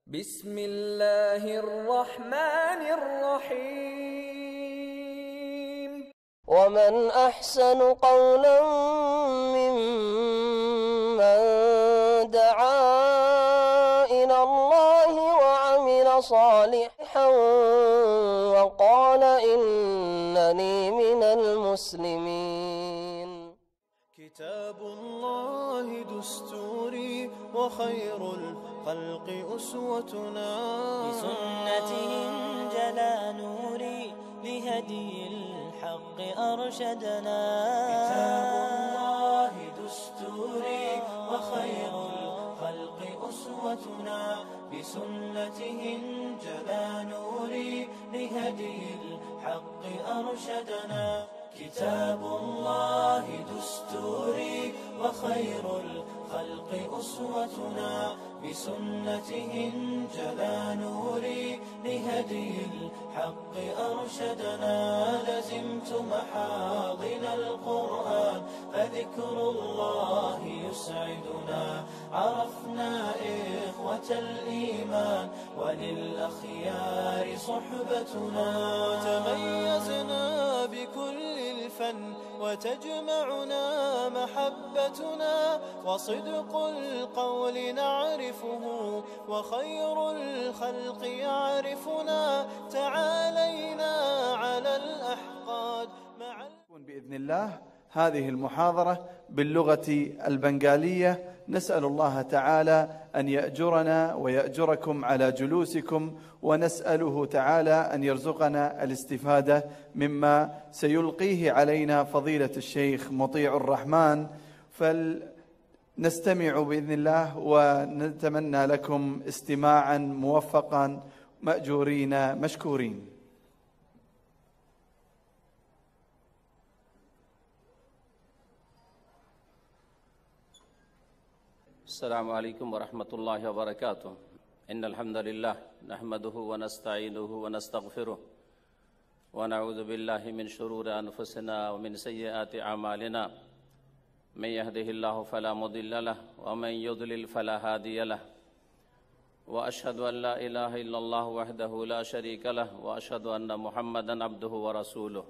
بسم الله الرحمن الرحيم ومن أحسن قولا ممن دعا إلى الله وعمل صالحا وقال إنني من المسلمين. كتاب الله دستوري وخير الخلق أسوتنا، بسنته انجلى نوري لهدي الحق أرشدنا. كتاب الله دستوري وخير الخلق أسوتنا، بسنته انجلى نوري لهدي الحق أرشدنا. كتاب الله دستوري وخير الخلق أسوتنا، بسنته انجلى نوري لهدي الحق أرشدنا. لزمت محاضن القرآن فذكر الله يسعدنا. عرفنا إخوة الإيمان وللأخيار صحبتنا. تميزنا بكل الفن وتجمعنا محبتنا، وصدق القول نعرفه وخير الخلق يعرفنا. تعالينا على الأحقاد مع بإذن الله هذه المحاضرة باللغة البنغالية. نسأل الله تعالى أن يأجرنا ويأجركم على جلوسكم، ونسأله تعالى أن يرزقنا الاستفادة مما سيلقيه علينا فضيلة الشيخ مطيع الرحمن. فلنستمع بإذن الله ونتمنى لكم استماعا موفقا مأجورين مشكورين. السلام عليكم ورحمة الله وبركاته. إن الحمد لله نحمده ونستعينه ونستغفره ونعوذ بالله من شرور أنفسنا ومن سيئات أعمالنا. من يهده الله فلا مضل له ومن يضلل فلا هادي له. وأشهد أن لا إله إلا الله وحده لا شريك له، وأشهد أن محمدا عبده ورسوله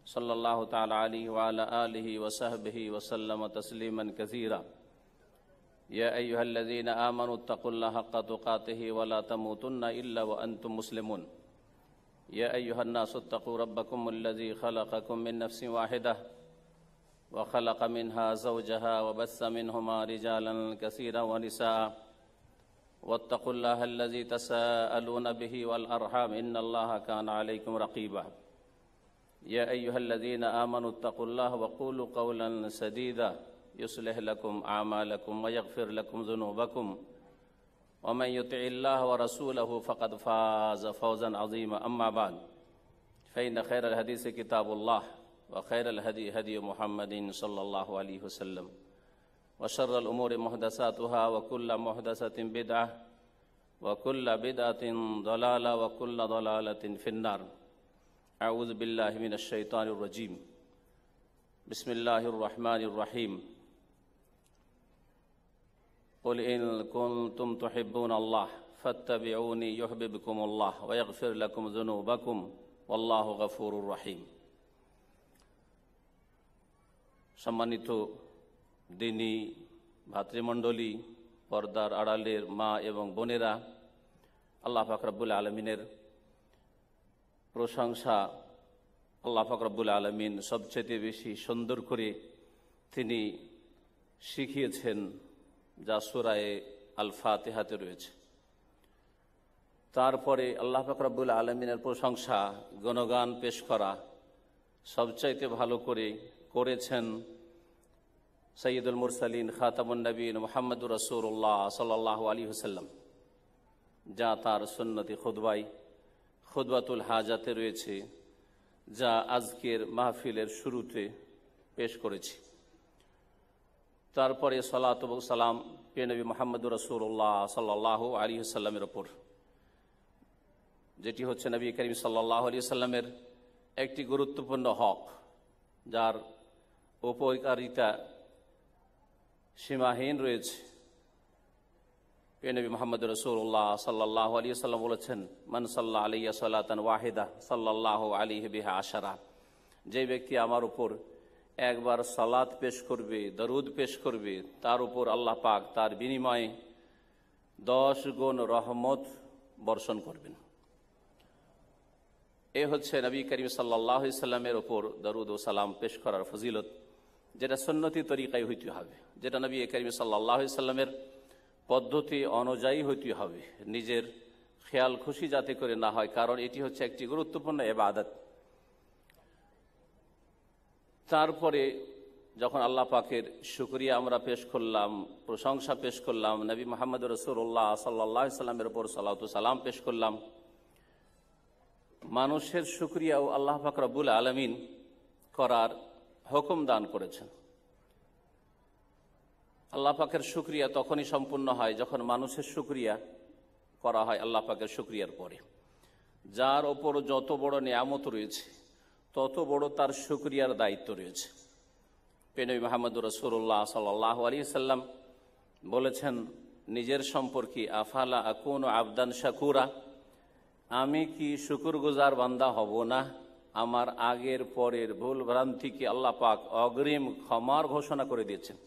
صلى الله تعالى عليه وعلى آله وصحبه وسلم تسليما كثيرا. يا أيها الذين آمنوا اتقوا الله حق تقاته ولا تموتن إلا وأنتم مسلمون. يا أيها الناس اتقوا ربكم الذي خلقكم من نفس واحدة وخلق منها زوجها وبث منهما رجالا كثيرا ونساء. واتقوا الله الذي تساءلون به والأرحام إن الله كان عليكم رقيبا. يا أيها الذين آمنوا اتقوا الله وقولوا قولا سديدا يصلح لكم أعمالكم ويغفر لكم ذنوبكم، ومن يطع الله ورسوله فقد فاز فوزا عظيما. أما بعد، فإن خير الحديث كتاب الله وخير الهدي هدي محمد صلى الله عليه وسلم، وشر الأمور محدثاتها وكل محدثة بدعة وكل بدعة ضلالة وكل ضلالة في النار. أعوذ بالله من الشيطان الرجيم. بسم الله الرحمن الرحيم. قل إن كنتم تحبون الله فاتبعوني يحببكم الله ويغفر لكم ذنوبكم والله غفور رحيم. সম্মানিত দিনী ভাতৃমণ্ডলী, পর্দার আড়ালের মা এবং বোনেরা, আল্লাহ পাক রব্বুল আলমিনের প্রশংসা। আল্লাহ পাক রব্বুল আলমিন সবচেয়ে বেশি সুন্দর করে তিনি শিখিয়েছেন, যা সূরায়ে আল ফাতিহাতে রয়েছে। তারপরে আল্লাহ পাক রব্বুল আলমিনের প্রশংসা গুণগান পেশ করা সবচাইতে ভালো করে করেছেন সৈয়দুল মুরসালিন খাতামুন নবীন মুহাম্মদুর রাসূলুল্লাহ সাল্লাল্লাহু আলাইহি ওয়াসাল্লাম, যা তার সুন্নতি খুতবাতুল হাজাতে রয়েছে, যা আজকের মাহফিলের শুরুতে পেশ করেছি। তারপরে সালাত ও সালাম প্রিয় নবী মুহাম্মদুর রাসূলুল্লাহ সাল্লাল্লাহু আলাইহি ওয়াসাল্লামের ওপর, যেটি হচ্ছে নবী করিম সাল্লাল্লাহু আলাইহি ওয়াসাল্লামের একটি গুরুত্বপূর্ণ হক, যার উপকারিতা সীমাহীন রয়েছে। নবী মুহাম্মদ রাসূলুল্লাহ সাল্লাল্লাহু আলাইহি ওয়াসাল্লাম বলেছেন, মান সাল্লা আলাইয়া সালাতান ওয়াহিদা সাল্লাল্লাহু আলাইহি বিহা আশারা। যে ব্যক্তি আমার উপর একবার সালাত পেশ করবে, দরুদ পেশ করবে, তার উপর আল্লাহ পাক তার বিনিময়ে 10 গুণ রহমত বর্ষণ করবেন। এ হচ্ছে নবী করিম সাল্লাল্লাহু আলাইহি সাল্লামের উপর দরুদ ও সালাম পেশ করার ফজিলত, যেটা সুন্নতি তরিকায় হইতে হবে, যেটা নবী করিম সাল্লাল্লাহু আলাইহি সাল্লামের পদ্ধতি অনুযায়ী হইতে হবে, নিজের খেয়াল খুশি যাতে করে না হয়, কারণ এটি হচ্ছে একটি গুরুত্বপূর্ণ ইবাদত। তারপরে যখন আল্লাহ পাকের শুকরিয়া আমরা পেশ করলাম, প্রশংসা পেশ করলাম, নবী মুহাম্মদ রাসূলুল্লাহ সাল্লাল্লাহু আলাইহি সাল্লামের উপর সালাত ও সালাম পেশ করলাম, মানুষের শুকরিয়াও আল্লাহ পাক রব্বুল আলামিন করার হুকুম দান করেছেন। আল্লাহ পাকের শুকরিয়া তখনই সম্পূর্ণ হয় যখন মানুষের শুকরিয়া করা হয় আল্লাহ পাকের শুকরিয়ার পরে। যার ওপর যত বড় নিয়ামত রয়েছে তত বড় তার শুকরিয়ার দায়িত্ব রয়েছে। নবী মুহাম্মদ রাসূলুল্লাহ সাল্লাল্লাহু আলাইহি সাল্লাম বলেছেন নিজের সম্পর্কে, আফালা আকুনু আবদান শাকুরা, আমি কি শুকরগুজার বান্দা হব না? আমার আগের পরের ভুল ভ্রান্তিকে আল্লাহ পাক অগ্রিম ক্ষমার ঘোষণা করে দিয়েছেন।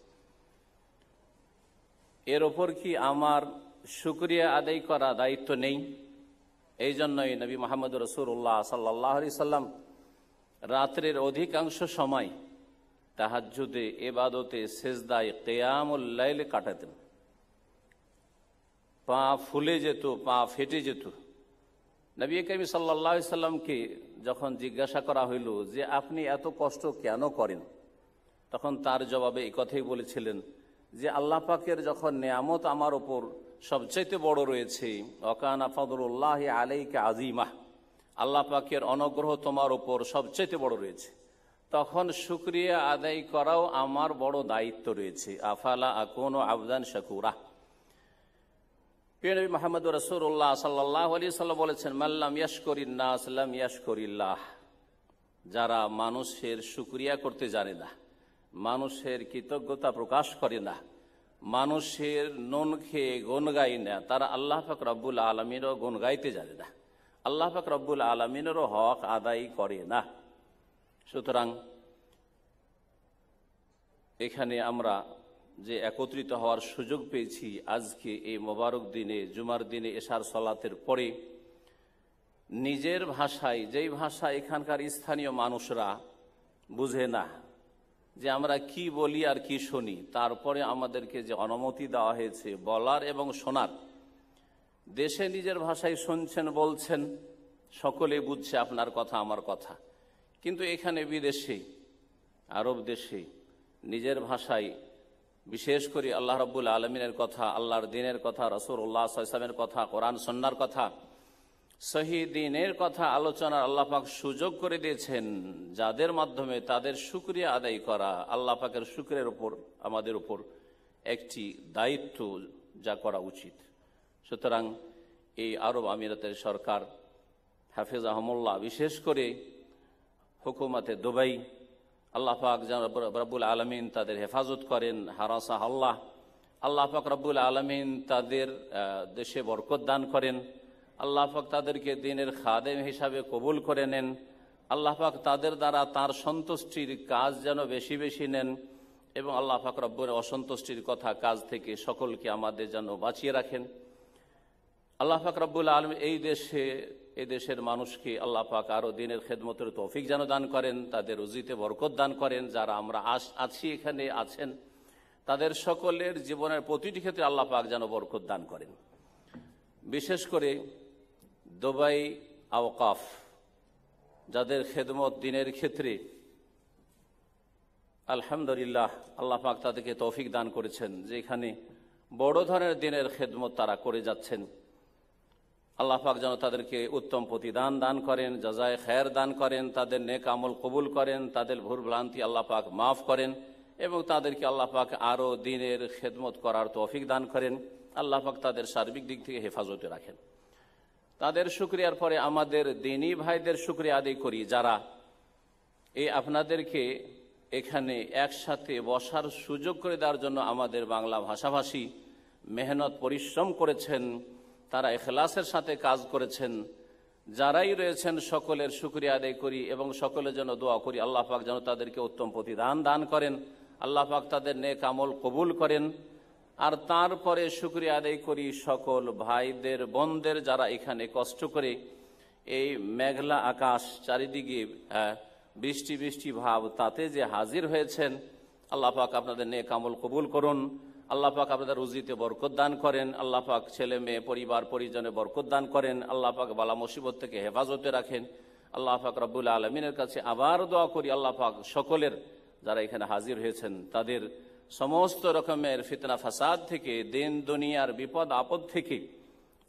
এর ওপর কি আমার শুকরিয়া আদায় করা দায়িত্ব নেই? এই জন্যই নবী মুহাম্মদ রাসূলুল্লাহ সাল্লাল্লাহু আলাইহি সাল্লাম রাত্রের অধিকাংশ সময় তাহাজ্জুদে, ইবাদতে, সিজদায়, কিয়ামুল লাইলে কাটাতেন। পা ফুলে যেত, পা ফেটে যেত। নবী করিম সাল্লাল্লাহু আলাইহি সাল্লামকে যখন জিজ্ঞাসা করা হইল যে আপনি এত কষ্ট কেন করেন, তখন তার জবাবে এই কথাই বলেছিলেন যে আল্লাহ পাকের যখন নেয়ামত আমার ওপর সবচাইতে বড় রয়েছে, ওয়াকানা ফাদলুল্লাহি আলাইকা আযীমা, আল্লাহ পাকের অনুগ্রহ তোমার ওপর সবচাইতে বড় রয়েছে, তখন শুকরিয়া আদায় করাও আমার বড় দায়িত্ব রয়েছে। আফালা আকুনু আবদান শাকুরা। প্রিয় নবী মুহাম্মদ রাসূলুল্লাহ সাল্লাল্লাহু আলাইহি সাল্লাম বলেছেন, মাল্লাম ইয়াশকুরিন নাস লাম ইয়াশকুরিল্লাহ। যারা মানুষের শুকরিয়া করতে জানে না, মানুষের কৃতজ্ঞতা প্রকাশ করে না, মানুষের নুন খেয়ে গুণ গায় না, তারা আল্লাহ পাক রব্বুল আলামিনেরও গুণ গাইতে জানে না, আল্লাহ পাক রব্বুল আলামিনেরও হক আদায় করে না। সুতরাং এখানে আমরা যে একত্রিত হওয়ার সুযোগ পেয়েছি আজকে এই মোবারক দিনে, জুমার দিনে, এশার সালাতের পরে, নিজের ভাষায়, যেই ভাষা এখানকার স্থানীয় মানুষরা বুঝে না, যে আমরা কি বলি আর কি শুনি, তারপরে আমাদেরকে যে অনুমতি দেওয়া হয়েছে বলার এবং শোনার, দেশে নিজের ভাষায় শুনছেন, বলছেন, সকলে বুঝছে আপনার কথা আমার কথা, কিন্তু এখানে বিদেশে, আরব দেশে নিজের ভাষায়, বিশেষ করে আল্লাহ রাব্বুল আলামিনের কথা, আল্লাহর দ্বীনের কথা, রাসূলুল্লাহ সাল্লাল্লাহু আলাইহি ওয়াসাল্লামের কথা, কোরআন সুন্নাহর কথা, সহিহ দ্বীনের কথা আলোচনার আল্লাহ পাক সুযোগ করে দিয়েছেন, যাদের মাধ্যমে তাদের শুকরিয়া আদায় করা আল্লাহ পাকের শুকরের উপর, আমাদের উপর একটি দায়িত্ব, যা করা উচিত। সুতরাং এই আরব আমিরাতের সরকার হাফিজাহুমুল্লাহ, বিশেষ করে হুকুমতে দুবাই, আল্লাহ পাক রব্বুল আলামিন তাদের হেফাজত করেন, হারাসা আল্লাহ, আল্লাহ পাক রব্বুল আলামিন তাদের দেশে বরকত দান করেন, আল্লাহ পাক তাদেরকে দ্বীনের খাদেম হিসাবে কবুল করে নেন, আল্লাহ পাক তাদের দ্বারা তার সন্তুষ্টির কাজ যেন বেশি বেশি নেন, এবং আল্লাহ পাক রব্বুল অসন্তুষ্টির কথা, কাজ থেকে সকলকে আমাদের যেন বাঁচিয়ে রাখেন। আল্লাহ পাক রব্বুল আলামিন এই দেশের মানুষকে আল্লাহ পাক আরও দ্বীনের খেদমতের তৌফিক যেন দান করেন, তাদের রুজিতে বরকত দান করেন। যারা আমরা আছি, এখানে আছেন, তাদের সকলের জীবনের প্রতিটি ক্ষেত্রে আল্লাহ পাক যেন বরকত দান করেন। বিশেষ করে দুবাই আওকাফ, যাদের খেদমত দ্বীনের ক্ষেত্রে আলহামদুলিল্লাহ আল্লাহ পাক তাদেরকে তৌফিক দান করেছেন, যে এখানে বড় ধরনের দ্বীনের খেদমত তারা করে যাচ্ছেন। আল্লাহ পাক যেন তাদেরকে উত্তম প্রতিদান দান করেন, জাযায়ে খায়ের দান করেন, তাদের নেক আমল কবুল করেন, তাদের ভুল ভ্রান্তি আল্লাহ পাক মাফ করেন, এবং তাদেরকে আল্লাহ পাক আরও দ্বীনের খেদমত করার তৌফিক দান করেন। আল্লাহ পাক তাদের সার্বিক দিক থেকে হেফাজতে রাখেন। তাদের শুকরিয়ার পরে আমাদের দ্বীনী ভাইদের শুকরিয়া আদায় করি, যারা এই আপনাদেরকে এখানে একসাথে বসার সুযোগ করে দেওয়ার জন্য আমাদের বাংলা ভাষাভাষী মেহনত পরিশ্রম করেছেন, তারা ইখলাসের সাথে কাজ করেছেন। যারাই রয়েছেন সকলের শুকরিয়া আদায় করি এবং সকলের জন্য দোয়া করি আল্লাহ পাক যেন তাদেরকে উত্তম প্রতিদান দান করেন, আল্লাহ পাক তাদের নেক আমল কবুল করেন। আর তারপরে শুকরিয়া আদায় করি সকল ভাইদের বোনদের যারা এখানে কষ্ট করে এই মেঘলা আকাশ, চারিদিকে বৃষ্টি বৃষ্টি ভাব, তাতে যে হাজির হয়েছেন। আল্লাহ পাক আপনাদের নেক আমল কবুল করুন, আল্লাহ পাক আপনাদের রুজিতে বরকত দান করেন, আল্লাহ পাক ছেলে মেয়ে পরিবার পরিজনে বরকত দান করেন, আল্লাহ পাক বালা মুসিবত থেকে হেফাজতে রাখেন। আল্লাহ পাক রব্বুল আলমিনের কাছে আবার দোয়া করি আল্লাহ পাক সকলের যারা এখানে হাজির হয়েছেন তাদের সমস্ত রকমের ফিতনা ফাসাদ থেকে, দিন দুনিয়ার বিপদ আপদ থেকে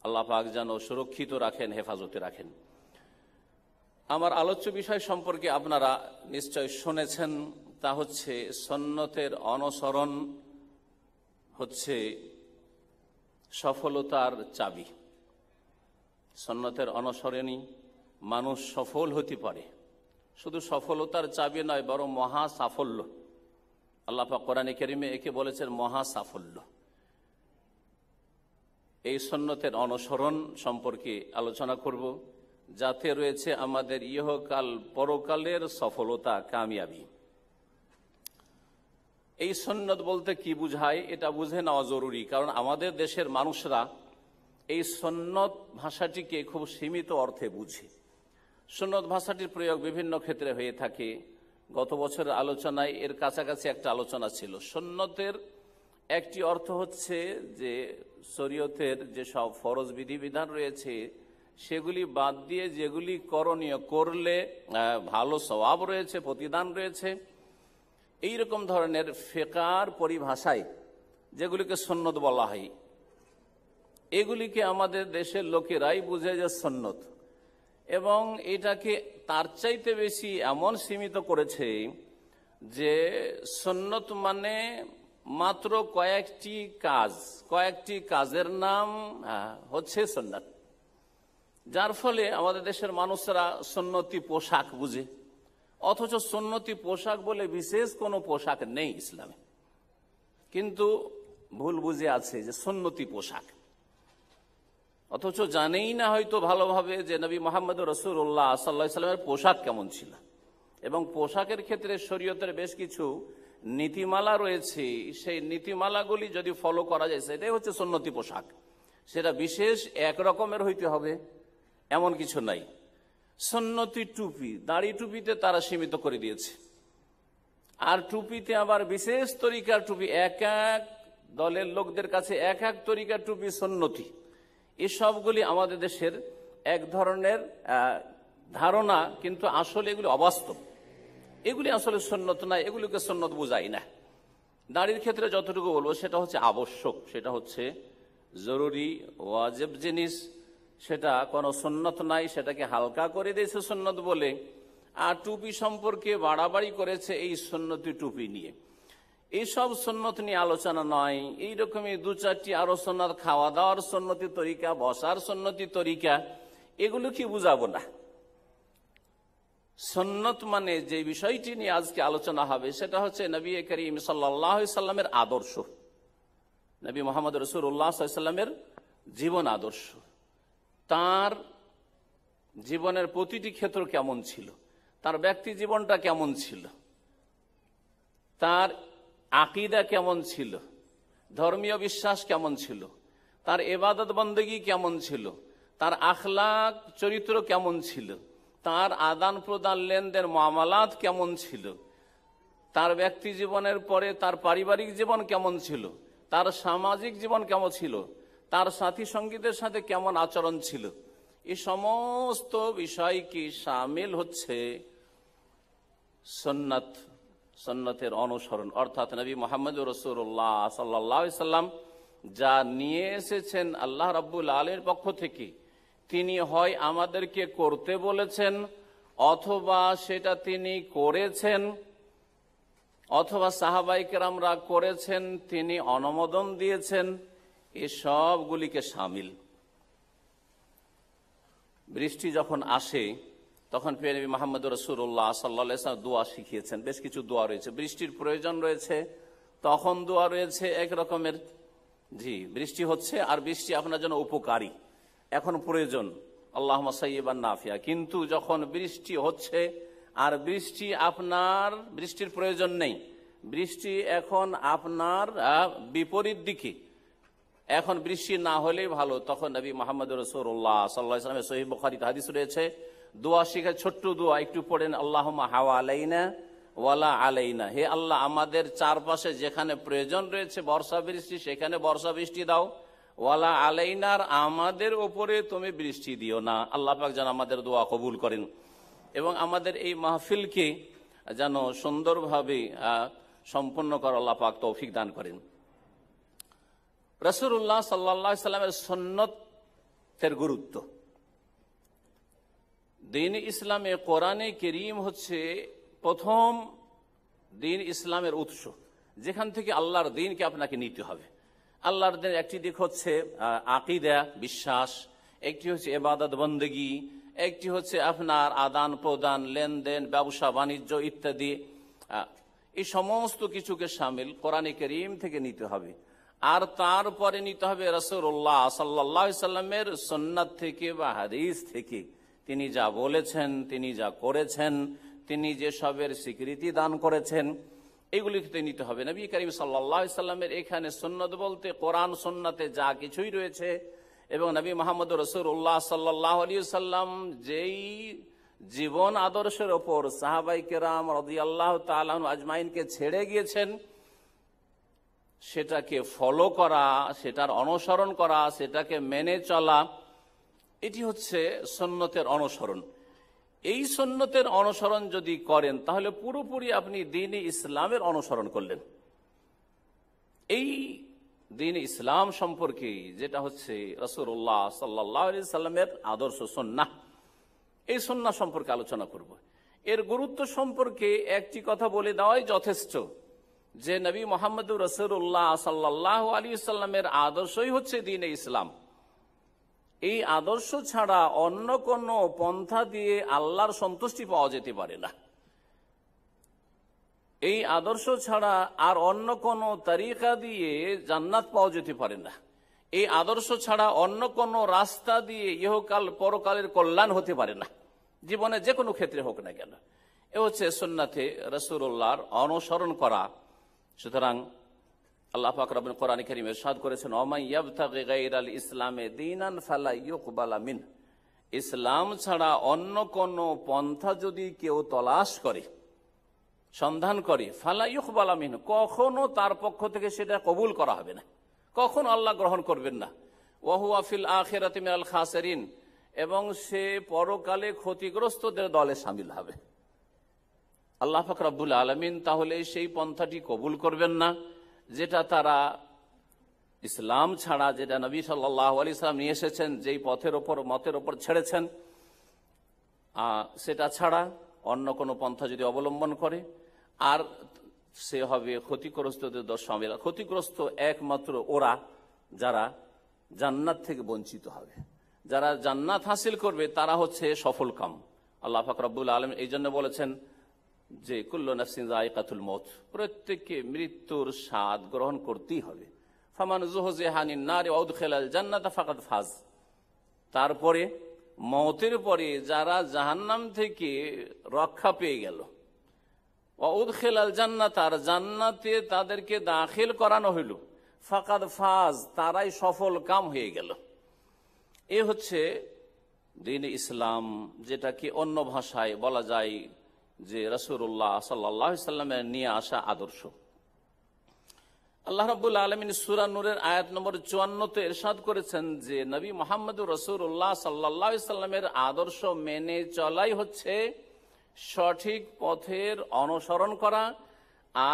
আল্লাহ পাক যেন সুরক্ষিত রাখেন, হেফাজতে রাখেন। আমার আলোচ্য বিষয় সম্পর্কে আপনারা নিশ্চয় শুনেছেন, তা হচ্ছে সুন্নতের অনুসরণ হচ্ছে সফলতার চাবি। সুন্নতের অনুসরণই মানুষ সফল হতে পারে। শুধু সফলতার চাবি নয়, বরং মহা সাফল্য। আল্লাহ পাক কোরআনে কারিমে একে বলেছেন মহা সাফল্য। এই সুন্নতের অনুসরণ সম্পর্কে আলোচনা করব, যাতে রয়েছে আমাদের ইহকাল পরকালের সফলতা, কামিয়াবি। এই সুন্নত বলতে কি বুঝায় এটা বুঝে নেওয়া জরুরি, কারণ আমাদের দেশের মানুষরা এই সুন্নত ভাষাটিকে খুব সীমিত অর্থে বুঝে। সুন্নত ভাষাটির প্রয়োগ বিভিন্ন ক্ষেত্রে হয়ে থাকে। গত বছরের আলোচনায় এর কাছাকাছি একটা আলোচনা ছিল। সুন্নতের একটি অর্থ হচ্ছে যে শরীয়তের যে সব ফরজ বিধিবিধান রয়েছে সেগুলি বাদ দিয়ে যেগুলি করণীয়, করলে ভালো সওয়াব রয়েছে, প্রতিদান রয়েছে, এইরকম ধরনের ফিকহের পরিভাষায় যেগুলিকে সুন্নত বলা হয়, এগুলিকে আমাদের দেশের লোকেরাই বুঝে যে সুন্নত, এবং এটাকে তার চাইতে বেশি এমন সীমিত করেছে যে সুন্নত মানে মাত্র কয়েকটি কাজ, কয়েকটি কাজের নাম হচ্ছে সুন্নত। যার ফলে আমাদের দেশের মানুষরা সুন্নতি পোশাক বুঝে, অথচ সুন্নতি পোশাক বলে বিশেষ কোনো পোশাক নেই ইসলামে, কিন্তু ভুল বুঝে আছে যে সুন্নতি পোশাক। অথচ জানেই না হয়তো ভালোভাবে যে নবী মুহাম্মদ রাসূলুল্লাহ সাল্লাল্লাহু আলাইহি ওয়াসাল্লামের পোশাক কেমন ছিল, এবং পোশাকের ক্ষেত্রে শরীয়তের বেশ কিছু নীতিমালা রয়েছে। সেই নীতিমালাগুলি যদি ফলো করা যায় সেটাই হচ্ছে সুন্নতি পোশাক। সেটা বিশেষ একরকমের হইতে হবে এমন কিছু নাই। সুন্নতি টুপি, দাড়ি টুপিতে তারা সীমিত করে দিয়েছে, আর টুপিতে আবার বিশেষ তরিকার টুপি, এক এক দলের লোকদের কাছে এক এক তরিকার টুপি সুন্নতি। এসবগুলি আমাদের দেশের এক ধরনের ধারণা, কিন্তু আসলে এগুলি অবাস্তব। এগুলি আসলে সুন্নত নয়, এগুলিকে সুন্নত বোঝাই না। দাড়ির ক্ষেত্রে যতটুকু বলবো সেটা হচ্ছে আবশ্যক, সেটা হচ্ছে জরুরি ওয়াজিব জিনিস, সেটা কোনো সুন্নত নাই, সেটাকে হালকা করে দিয়েছে সুন্নত বলে। আর টুপি সম্পর্কে বাড়াবাড়ি করেছে এই সুন্নতি টুপি নিয়ে। এইসব সুন্নত নিয়ে আলোচনা নয়, এইরকমই দু চারটি আরো সুন্নত, খাওয়া দাওয়ার সুন্নতি তরিকা, বসার সুন্নতি তরিকা, এগুলো কি বুঝাবো না। সুন্নত মানে যে বিষয়টি নিয়ে আজকে আলোচনা হবে সেটা হচ্ছে নবী করিম সাল্লাল্লাহু আলাইহি সাল্লামের আদর্শ, নবী মুহাম্মদ রাসূলুল্লাহ সাল্লাল্লাহু আলাইহি সাল্লামের জীবন আদর্শ। তার জীবনের প্রতিটি ক্ষেত্র কেমন ছিল, তার ব্যক্তি জীবনটা কেমন ছিল, তার আকীদা কেমন ছিল, ধর্মীয় বিশ্বাস কেমন ছিল, তার ইবাদত বন্দেগী কেমন ছিল, তার আখলাক চরিত্র কেমন ছিল, তার আদান প্রদান লেনদেন মামলাত কেমন ছিল, তার ব্যক্তি জীবনের পরে তার পারিবারিক জীবন কেমন ছিল, তার সামাজিক জীবন কেমন ছিল, তার সাথী সঙ্গীদের সাথে কেমন আচরণ ছিল, এই সমস্ত বিষয় কি শামিল হচ্ছে সুন্নাত, সুন্নতের অনুসরণ। অর্থাৎ নবী মুহাম্মদ রাসূলুল্লাহ সাল্লাল্লাহু আলাইহি সাল্লাম যা নিয়ে এসেছেন আল্লাহ রাব্বুল আলামিনের পক্ষ থেকে, তিনি হয় আমাদেরকে করতে বলেছেন, অথবা সেটা তিনি করেছেন, অথবা সাহাবায়ে কেরামরা করেছেন, তিনি অনুমোদন দিয়েছেন, এই সবগুলিকে শামিল। বৃষ্টি যখন আসে তখন প্রিয় নবী মুহাম্মদ রাসূলুল্লাহ সাল্লাল্লাহু আলাইহি ওয়াসাল্লাম দোয়া শিখিয়েছেন। বেশ কিছু দোয়া রয়েছে। বৃষ্টির প্রয়োজন রয়েছে তখন দোয়া রয়েছে এক রকমের, জি, বৃষ্টি হচ্ছে আর বৃষ্টি আপনার জন্য উপকারী, এখন প্রয়োজন, আল্লাহুম্মা সাইয়্যিবান নাফিয়া। কিন্তু যখন বৃষ্টি হচ্ছে আর বৃষ্টির প্রয়োজন নেই, বৃষ্টি এখন আপনার বিপরীত দিকে, এখন বৃষ্টি না হলেই ভালো, তখন নবী মুহাম্মদ রাসূলুল্লাহ সাল্লাল্লাহু আলাইহি ওয়াসাল্লামের সহিহ বুখারীতে হাদিস রয়েছে, দোয়া শিখে, ছোট্ট দোয়া, একটু পড়েন, আল্লাহুম্মা হাওয়া আলাইনা ওয়ালা আলাইনা, হে আল্লাহ আমাদের চারপাশে যেখানে প্রয়োজন রয়েছে বর্ষা বৃষ্টি সেখানে বর্ষা বৃষ্টি দাও, ওয়ালা আলাইনার আমাদের ওপরে তুমি বৃষ্টি দিও না। আল্লাহ পাক যেন আমাদের দোয়া কবুল করেন এবং আমাদের এই মাহফিলকে যেন সুন্দরভাবে সম্পন্ন করার আল্লাহ পাক তৌফিক দান করেন। রাসূলুল্লাহ সাল্লাল্লাহু আলাইহি সাল্লামের সুন্নতের গুরুত্ব। দ্বীন ইসলামে কোরআনে কারীম হচ্ছে প্রথম দ্বীন ইসলামের উৎস, যেখান থেকে আল্লাহর দ্বীনকে আপনাকে নিতে হবে। আল্লাহর দ্বীন একটি দিক হচ্ছে আকীদা, বিশ্বাস, একটি হচ্ছে ইবাদত বন্দেগী, একটি হচ্ছে আপনার আদান প্রদান, লেনদেন, ব্যবসা বাণিজ্য ইত্যাদি। এই সমস্ত কিছুকে শামিল কোরআনে কারীম থেকে নিতে হবে। আর তারপরে নিতে হবে রাসূলুল্লাহ সাল্লাল্লাহু আলাইহি সাল্লামের সুন্নাত থেকে বা হাদিস থেকে। তিনি যা বলেছেন, তিনি যা করেছেন, তিনি যে সবের স্বীকৃতি দান করেছেন, এগুলিকে নিতে হবে। নবী করিম সাল্লাল্লাহু আলাইহি সাল্লামের এখানে সুন্নাত বলতে কোরআন সুন্নাতে যা কিছুই রয়েছে এবং নবী মুহাম্মদ রাসূলুল্লাহ সাল্লাল্লাহু আলাইহি সাল্লাম যেই জীবন আদর্শের ওপর সাহাবায়ে কেরাম রাদিয়াল্লাহু তাআলা আনহু আজমাইনকে ছেড়ে গিয়েছেন, সেটাকে ফলো করা, সেটার অনুসরণ করা, সেটাকে মেনে চলা, এটি হচ্ছে সুন্নতের অনুসরণ। এই সুন্নতের অনুসরণ যদি করেন তাহলে পুরোপুরি আপনি দ্বীন ইসলামের অনুসরণ করলেন। এই দ্বীন ইসলাম সম্পর্কে যেটা হচ্ছে রাসূলুল্লাহ সাল্লাল্লাহু আলাইহি সাল্লামের আদর্শ সুন্নাহ, এই সুন্নাহ সম্পর্কে আলোচনা করব। এর গুরুত্ব সম্পর্কে একটি কথা বলে দেওয়াই যথেষ্ট যে নবী মুহাম্মদুর রাসূলুল্লাহ সাল্লাল্লাহু আলাইহি সাল্লামের আদর্শই হচ্ছে দ্বীন ইসলাম। এই আদর্শ ছাড়া অন্য কোন পন্থা দিয়ে আল্লাহর সন্তুষ্টি পাওয়া যেতে পারে না। এই আদর্শ ছাড়া আর অন্য কোন তরিকা দিয়ে জান্নাত পাওয়া যেতে পারে না। এই আদর্শ ছাড়া অন্য কোন রাস্তা দিয়ে ইহকাল পরকালের কল্যাণ হতে পারে না, জীবনে যে কোনো ক্ষেত্রে হোক না কেন। এ হচ্ছে সুন্নাতে রাসূলুল্লাহর অনুসরণ করা। সুতরাং আল্লাহ পাক রব্বুল কোরআন কারীমে ইরশাদ করেছেন, ওয়ামান ইয়াবতাগি গায়রাল ইসলামে দীনান ফালা ইউকবালা মিন, ইসলাম ছাড়া অন্য কোন পন্থা যদি কেউ তলাশ করে, সন্ধান করে, ফালা ইউকবালা মিন, কখনো তার পক্ষ থেকে সেটা কবুল করা হবে না, কখনো আল্লাহ গ্রহণ করবেন না। ওয়া হুয়া ফিল আখিরাতি মিনাল খাসিরিন, এবং সে পরকালে ক্ষতিগ্রস্তদের দলে শামিল হবে। আল্লাহ পাক রব্বুল আলামিন তাহলে সেই পন্থাটি কবুল করবেন না যেটা তারা ইসলাম ছাড়া, যেটা নবী সাল্লাল্লাহু আলাইহি সাল্লাম নিয়ে এসেছেন, যেই মতের ওপর ছেড়েছেন, সেটা ছাড়া অন্য কোনো পন্থা যদি অবলম্বন করে, আর সে হবে ক্ষতিগ্রস্তদের দল শামিল। ক্ষতিগ্রস্ত একমাত্র ওরা যারা জান্নাত থেকে বঞ্চিত হবে। যারা জান্নাত হাসিল করবে তারা হচ্ছে সফল কাম। আল্লাহ পাক রব্বুল আলামিন এই জন্য বলেছেন যে কুল্লু নাফসিন যায়িকাতুল মউত, প্রত্যেককে মৃত্যুর স্বাদ গ্রহণ করতেই হবে। ফামান যুহজিহা আনিন নারি ওয়া উদখিলাল জান্নাতা ফাকাদ ফাজ, তারপরে মওতের পরে যারা জাহান্নাম থেকে রক্ষা পেয়ে গেল, ওয়া উদখিলাল জান্নাত, আর জান্নাতে তাদেরকে দাখিল করানো হইল, ফাকাদ ফাজ, তারাই সফল কাম হয়ে গেল। এ হচ্ছে দ্বীন ইসলাম, যেটাকে অন্য ভাষায় বলা যায় যে রাসূলুল্লাহ সাল্লাল্লাহু আলাইহি সাল্লামের নিয়ে আসা আদর্শ। আল্লাহ রাব্বুল আলামিন সূরা নূরের আয়াত নম্বর 54-তে ইরশাদ করেছেন যে নবী মুহাম্মদুর রাসূলুল্লাহ সাল্লাল্লাহু আলাইহি সাল্লামের আদর্শ মেনে চলাই হচ্ছে সঠিক পথের অনুসরণ করা,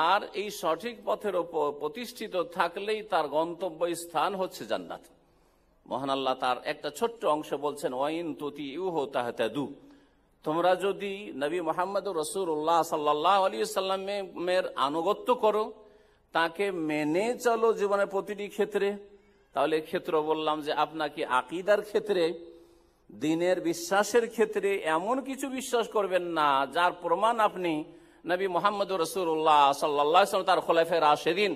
আর এই সঠিক পথের উপর প্রতিষ্ঠিত থাকলেই তার গন্তব্য স্থান হচ্ছে জান্নাত। মহান আল্লাহ তার একটা ছোট্ট অংশ বলছেন, ওয়াইন তুতিউহু তাহতাদু, তোমরা যদি নবী মুহাম্মদুর রাসূলুল্লাহ সাল্লাল্লাহু আলাইহি সাল্লামের আনুগত্য করো, তাকে মেনে চলো জীবনের প্রতিটি ক্ষেত্রে, তাহলে ক্ষেত্র বললাম যে আপনাকে আকীদার ক্ষেত্রে, দ্বীনের বিশ্বাসের ক্ষেত্রে এমন কিছু বিশ্বাস করবেন না যার প্রমাণ আপনি নবী মুহাম্মদুর রাসূলুল্লাহ সাল্লাল্লাহু আলাইহি ওয়াসাল্লাম, তার খোলাফায়ে রাশিদিন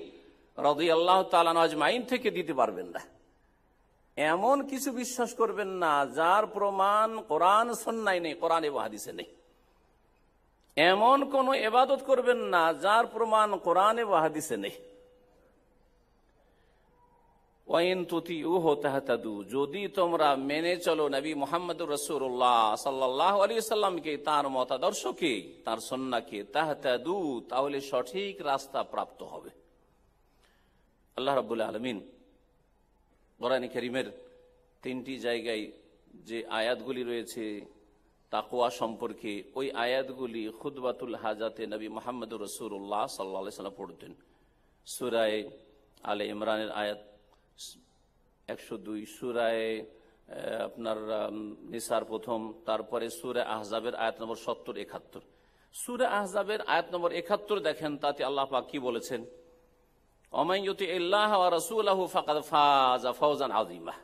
রাদিয়াল্লাহু তাআলা আজমাইন থেকে দিতে পারবেন না। এমন কিছু বিশ্বাস করবেন না যার প্রমাণ কোরআন সুন্নায় নেই, কোরআন এবং হাদিসে নেই। এমন কোন ইবাদত করবেন না যার প্রমাণ কোরআন এবং হাদিসে নেই। ওয়াইন তুতিউহু তাহতাদু, যদি তোমরা মেনে চলো নবী মুহাম্মদুর রাসূলুল্লাহ সাল্লাল্লাহু আলাইহি সাল্লামকে, তার মতাদর্শকে, তার সুন্নাহকে, তাহতাদু, তাহলে সঠিক রাস্তা প্রাপ্ত হবে। আল্লাহ রাব্বুল আলামিন কোরআন কারীমের 3টি জায়গায় যে আয়াতগুলি রয়েছে তাকওয়া সম্পর্কে, ওই আয়াতগুলি খুতবাতুল হাজাতে নবী মুহাম্মদুর রাসূলুল্লাহ সাল্লাল্লাহু আলাইহি সাল্লাম পড়তেন। সূরা আলে ইমরানের আয়াত 102, সূরায়ে আপনার নিসার প্রথম, তারপরে সূরা আহজাবের আয়াত নম্বর 70-71। সূরা আহজাবের আয়াত নম্বর 71 দেখেন, তাতে আল্লাহ পাক কি বলেছেন? ওমান ইউতিইল্লাহ ওয়া রাসূলাহু ফাকাদ ফাযা ফাওজান আযীমা,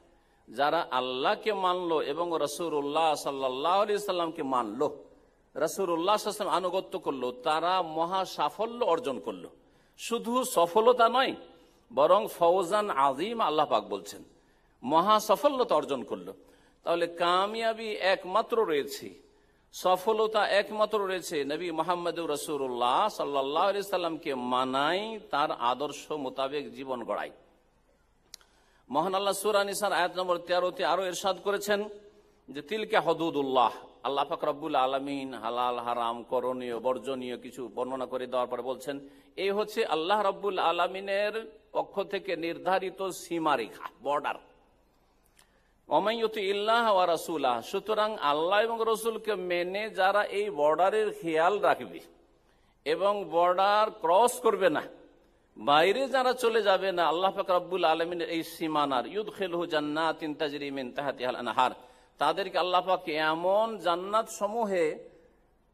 যারা আল্লাহকে মানলো এবং রাসূলুল্লাহ সাল্লাল্লাহু আলাইহি সাল্লামকে মানলো, রাসূলুল্লাহ সাল্লাল্লাহু আলাইহি ওয়াসাল্লাম আনুগত্য করলো, তারা মহা সাফল্য অর্জন করলো। শুধু সফলতা নয়, বরং ফওজান আযীম, আল্লাহ পাক বলছেন মহা সফলতা অর্জন করলো। তাহলে কামিয়াবি একমাত্র রয়েছে, সফলতা একমাত্র রয়েছে নবী মুহাম্মদুর রাসূলুল্লাহ সাল্লাল্লাহু আলাইহি সাল্লামকে মানাই, তার আদর্শ মোতাবেক জীবন গড়াই। মহান আল্লাহ সূরা নিসার আয়াত নম্বর 13-তে আরো ইরশাদ করেছেন যে তিলকা হুদুদুল্লাহ, আল্লাহ পাক রব্বুল আলামিন হালাল হারাম করণীয় বর্জনীয় কিছু বর্ণনা করে দেওয়ার পরে বলছেন এই হচ্ছে আল্লাহ রব্বুল আলামিনের পক্ষ থেকে নির্ধারিত সীমারেখা, বর্ডার। ওমান ইউতিইল্লাহ ওয়া রাসূলাহ, সুতরাং আল্লাহ এবং রাসূলকে মেনে যারা এই বর্ডারের খেয়াল রাখবে এবং বর্ডার ক্রস করবে না, বাইরে যারা চলে যাবে না আল্লাহ পাক রব্বুল আলামিনের এই সীমানার, ইউদখিলহু জান্নাতিন তাজরি মিন তাহতিহাল আনহার, তাদেরকে আল্লাহ পাক এমন জান্নাত সমূহে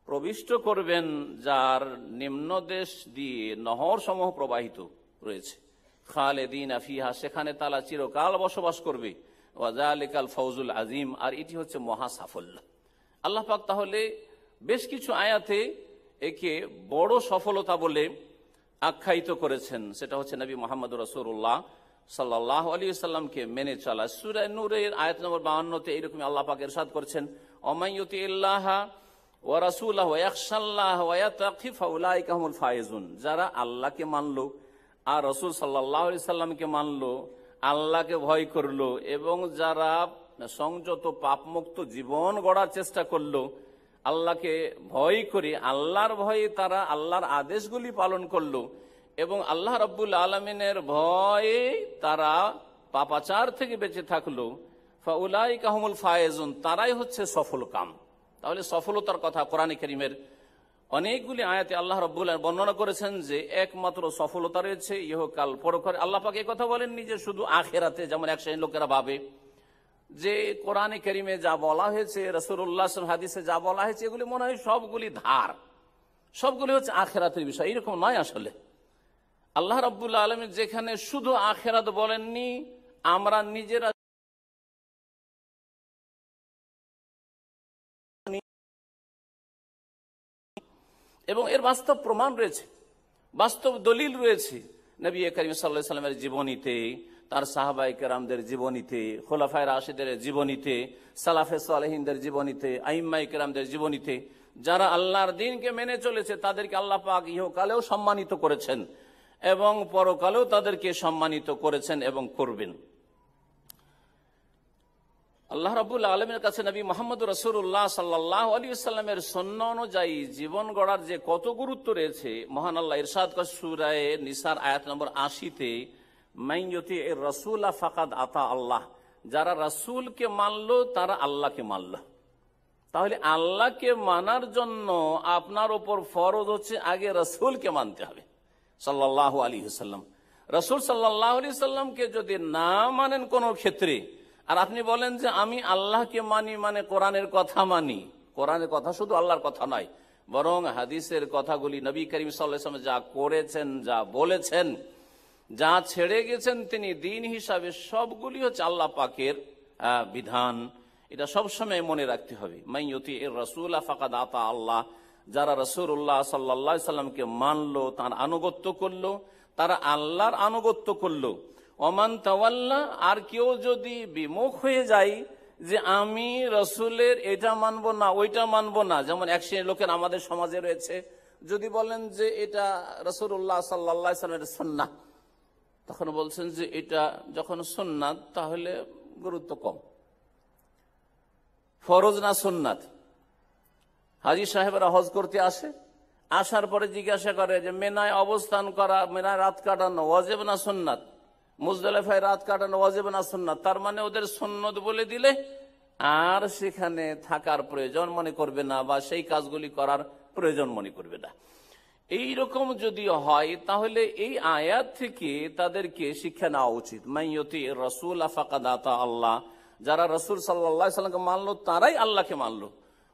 প্রবিষ্ট করবেন যার নিম্নদেশ দিয়ে নহর সমূহ প্রবাহিত রয়েছে। খালিদিনা ফিহা, সেখানে তারা চিরকাল বসবাস করবে। ওয়া যালিকাল ফাওজুল আযীম, আর এটি হচ্ছে মহা সাফল্য। আল্লাহ পাক তাহলে বেশ কিছু আয়াতে একে বড় সফলতা বলে আখ্যায়িত করেছেন, সেটা হচ্ছে নবী মুহাম্মদুর রাসূলুল্লাহ সাল্লাল্লাহু আলাইহি সাল্লামকে মেনে চলা। সূরা নূরের আয়াত নম্বর 52-তে এইরকম আল্লাহ পাক ইরশাদ করেছেন, ওমান ইউতিইল্লাহা ওয়া রাসূলাহু ওয়া ইয়াখশাল্লাহা ওয়া ইয়াত্তাকি ফাউলাইকা হুমুল ফায়েজুন, যারা আল্লাহকে মানলো আর রাসূল সাল্লাল্লাহু আলাইহি সাল্লামকে মানলো, আল্লাহকে ভয় করলো এবং যারা সংযত পাপমুক্ত জীবন গড়ার চেষ্টা করলো, আল্লাহকে ভয় করে আল্লাহর ভয়ে তারা আল্লাহর আদেশগুলি পালন করলো এবং আল্লাহ রাব্বুল আলামিনের ভয়ে তারা পাপাচার থেকে বেঁচে থাকলো, ফাউলাইকা হুমুল ফায়েজুন, তারাই হচ্ছে সফল কাম। তাহলে সফলতার কথা কোরআনে কারীমের অনেকগুলি আয়াতে আল্লাহ রাব্বুল আলামিন বর্ণনা করেছেন যে একমাত্র সফলতা রয়েছে ইহকাল পরকালে। আল্লাহ পাক এই কথা বলেননি যে শুধু আখিরাতে, যেমন এক শ্রেণীর লোকেরা ভাবে যে কোরআনে কারীমে যা বলা হয়েছে, রাসূলুল্লাহ সাল্লাল্লাহু আলাইহি ওয়াসাল্লাম হাদিসে যা বলা হয়েছে, এগুলি মনে হয় সবগুলি ধার, সবগুলি হচ্ছে আখিরাতের বিষয়। এরকম নয়। আসলে আল্লাহ রাব্বুল আলামিন যেখানে শুধু আখিরাত বলেননি, আমরা নিজেরা এবং এর বাস্তব প্রমাণ রয়েছে, বাস্তব দলিল রয়েছে নবী করিম সাল্লাল্লাহু আলাইহি ওয়াসাল্লামের জীবনীতে, তার সাহাবায়ে কেরামদের জীবনীতে, খোলাফায়ে রাশিদের জীবনীতে, সালাফে সালেহিনদের জীবনীতে, আইম্মায়ে কেরামদের জীবনীতে। যারা আল্লাহর দ্বীনকে মেনে চলেছে তাদেরকে আল্লাহ পাক ইহকালেও সম্মানিত করেছেন এবং পরকালেও তাদেরকে সম্মানিত করেছেন এবং করবেন। আল্লাহ রাব্বুল আলামিনের কাছে নবী মুহাম্মদুর রাসূলুল্লাহ সাল্লাল্লাহু আলাইহি ওয়াসাল্লামের সুন্নাহ অনুযায়ী জীবন গড়ার যে কত গুরুত্ব রয়েছে, মহান আল্লাহ ইরশাদ করেন সূরা নিসার আয়াত নম্বর 80-তে, মান ইউতিইর রাসূলা ফাকাদ আতা আল্লাহ, যারা রাসূলকে মানলো তারা আল্লাহকে মানলো। তাহলে আল্লাহকে মানার জন্য আপনার উপর ফরজ হচ্ছে আগে রাসূলকে মানতে হবে সাল্লাল্লাহু আলাইহি ওয়াসাল্লাম। রাসূল সাল্লাল্লাহু আলাইহি ওয়াসাল্লামকে যদি না মানেন কোনো ক্ষেত্রে, আর আপনি বলেন যে আমি আল্লাহকে মানি মানে কোরআনের কথা মানি, কোরআনের কথা শুধু আল্লাহর কথা নয়, বরং হাদিসের কথাগুলি নবী করিম সাল্লাল্লাহু আলাইহি ওয়াসাল্লাম যা করেছেন, যা বলেছেন, যা ছেড়ে গেছেন তিনি দ্বীন হিসাবে, সবগুলি হচ্ছে আল্লাহ পাকের বিধান। এটা সবসময় মনে রাখতে হবে। মান ইউতিইর রাসূলা ফাকাদ আতা আল্লাহ, যারা রাসূলুল্লাহ সাল্লাল্লাহু আলাইহি ওয়াসাল্লামকে মানলো, তার আনুগত্য করলো, তারা আল্লাহর আনুগত্য করলো। ওমান তাওয়াল্লা, আর কেউ যদি বিমুখ হয়ে যায় যে আমি রসুলের এটা মানবো না ওইটা মানবো না, যেমন এক শ্রেণীর লোকের আমাদের সমাজে রয়েছে, যদি বলেন যে এটা রাসূলুল্লাহ সাল্লাল্লাহু আলাইহি ওয়াসাল্লামের সুন্নাহ, তখন বলছেন যে এটা যখন সুন্নাত তাহলে গুরুত্ব কম, ফরজ না সুন্নাত। হাজী সাহেবরা হজ করতে আসে, আসার পরে জিজ্ঞাসা করে যে মেনায় অবস্থান করা, মেনায় রাত কাটানো ওয়াজিব না সুন্নাত, মুজদালিফায় রাত কাটানো ওয়াজিব না সুন্নাত। তার মানে ওদের সুন্নত বলে দিলে আর সেখানে থাকার প্রয়োজন মনে করবে না, বা সেই কাজগুলি করার প্রয়োজন মনে করবে না। এইরকম যদি হয় তাহলে এই আয়াত থেকে তাদেরকে শিক্ষা নেওয়া উচিত। মাইয়তি রাসূল ফাকাদ আতা আল্লাহ, যারা রাসূল সাল্লাল্লাহু আলাইহি ওয়াসাল্লামকে মানলো তারাই আল্লাহকে মানলো।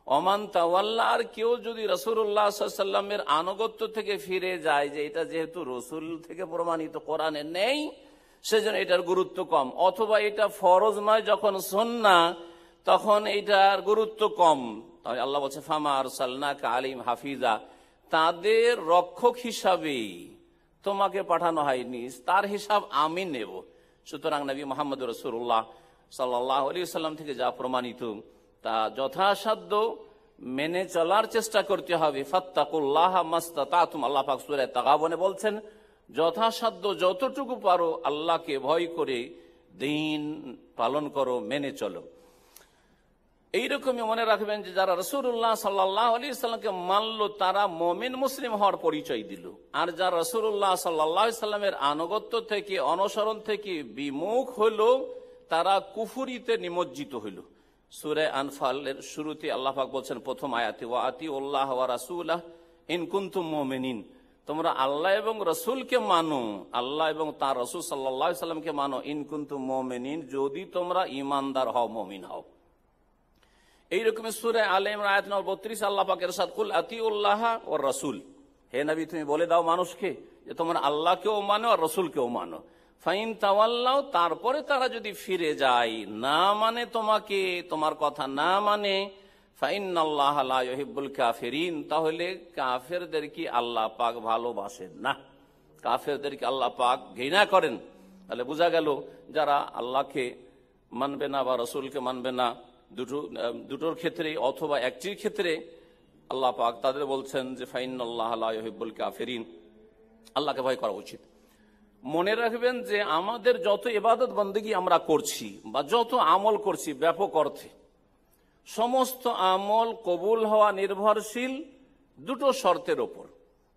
ওমান তাওয়াল্লা, আর কেউ যদি রাসূলুল্লাহ সাল্লাল্লাহু আলাইহি ওয়াসাল্লামের আনুগত্য থেকে ফিরে যায়, যে এটা যেহেতু রাসূল থেকে প্রমাণিত কোরআনে নেই সেজন্য এটার গুরুত্ব কম, অথবা এটা ফরজ নয় যখন সুন্নাহ তখন এটার গুরুত্ব কম, তাহলে আল্লাহ বলছে ফামা আরসালনাকা আলাইহিম হাফিজা, তাদের রক্ষক হিসাবে তোমাকে পাঠানো হয়নি, তার হিসাব আমি নেব। সুতরাং নবী মুহাম্মদ রাসূলুল্লাহ সাল্লাল্লাহু আলাইহি ওয়াসাল্লাম থেকে যা প্রমাণিত তা যথাসাধ্য মেনে চলার চেষ্টা করতে হবে। ফাত্তাকুল্লাহ মাস্তাতাতুম, আল্লাহ পাক সূরা তাগাবনে বলছেন যথাসাধ্য যতটুকু পারো আল্লাহকে ভয় করে দিন পালন করো, মেনে চলো। এইরকমই মনে রাখবেন যে যারা রাসূলুল্লাহ সাল্লাল্লাহু আলাইহি ওয়াসাল্লামকে মানলো তারা মুমিন মুসলিম হওয়ার পরিচয় দিল, আর যারা রাসূলুল্লাহ সাল্লাল্লাহু আলাইহি ওয়াসাল্লামের আনুগত্য থেকে অনুসরণ থেকে বিমুখ হলো তারা কুফরিতে নিমজ্জিত হইল। সূরা আনফালের শুরুতে আল্লাহ পাক বলছেন প্রথম আয়াতে, ওয়া আতিউল্লাহ ওয়া রাসূলাহ ইন কুনতুম মুমিনিন, তোমরা আল্লাহ এবং রসুলকে মানো, আল্লাহ এবং তার রসুল সাল্লাল্লাহু আলাইহি ওয়াসাল্লামকে মানো, ইন কুনতুম মুমিনিন, যদি তোমরা ঈমানদার হও, মুমিন হও। এইরকম সূরা আলে ইমরান আয়াত নম্বর 32 আল্লাহ পাক ইরশাদ, কুল আতিউল্লাহ ওয়ার রাসূল, হে নবী তুমি বলে দাও মানুষকে যে তোমরা আল্লাহকেও মানো আর রসুলকেও মানো। ফাইন তাওয়াল্লাও, তারপরে তারা যদি ফিরে যায়, না মানে তোমাকে, তোমার কথা না মানে, ফাইন্নাল্লাহ লা ইউহিব্বুল কাফিরিন, তাহলে কাফেরদেরকে আল্লাহ পাক ভালোবাসেন না, কাফেরদেরকে আল্লাহ পাক ঘৃণা করেন। তাহলে বোঝা গেল যারা আল্লাহকে মানবে না বা রসুলকে মানবে না, দুটোর ক্ষেত্রে অথবা একটির ক্ষেত্রে আল্লাহ পাক তাদের বলছেন যে ফাইন্নাল্লাহ লা ইউহিব্বুল কাফিরিন, আল্লাহকে ভয় করা উচিত। মনে রাখবেন যে আমাদের যত ইবাদত বন্দেগী আমরা করছি বা যত আমল করছি ব্যাপক অর্থে, সমস্ত আমল কবুল হওয়া নির্ভরশীল দুটো শর্তের ওপর।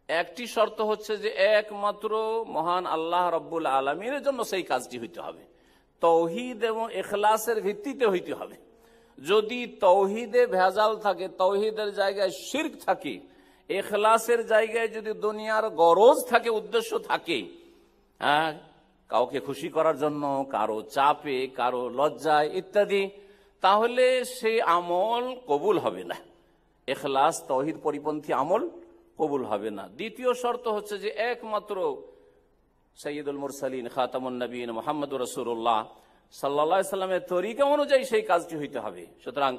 একটি শর্ত হচ্ছে যে একমাত্র মহান আল্লাহ রব্বুল আলামিনের জন্য সেই কাজটি হইতে হবে, তৌহিদ এবং ইখলাসের ভিত্তিতে হইতে হবে। যদি তৌহিদে ভেজাল থাকে, তৌহিদের জায়গায় শিরক থাকে, ইখলাসের জায়গায় যদি দুনিয়ার গরজ থাকে, উদ্দেশ্য থাকে, কাউকে খুশি করার জন্য, কারো চাপে, কারো লজ্জায় ইত্যাদি, তাহলে সেই আমল কবুল হবে না, ইখলাস তৌহিদ পরিপন্থী আমল কবুল হবে না। দ্বিতীয় শর্ত হচ্ছে যে একমাত্র সাইয়্যিদুল মুরসালিন খাতামুন নবীন মুহাম্মদুর রাসূলুল্লাহ সাল্লাল্লাহু আলাইহি ওয়াসাল্লামের তরিকা অনুযায়ী সেই কাজটি হইতে হবে। সুতরাং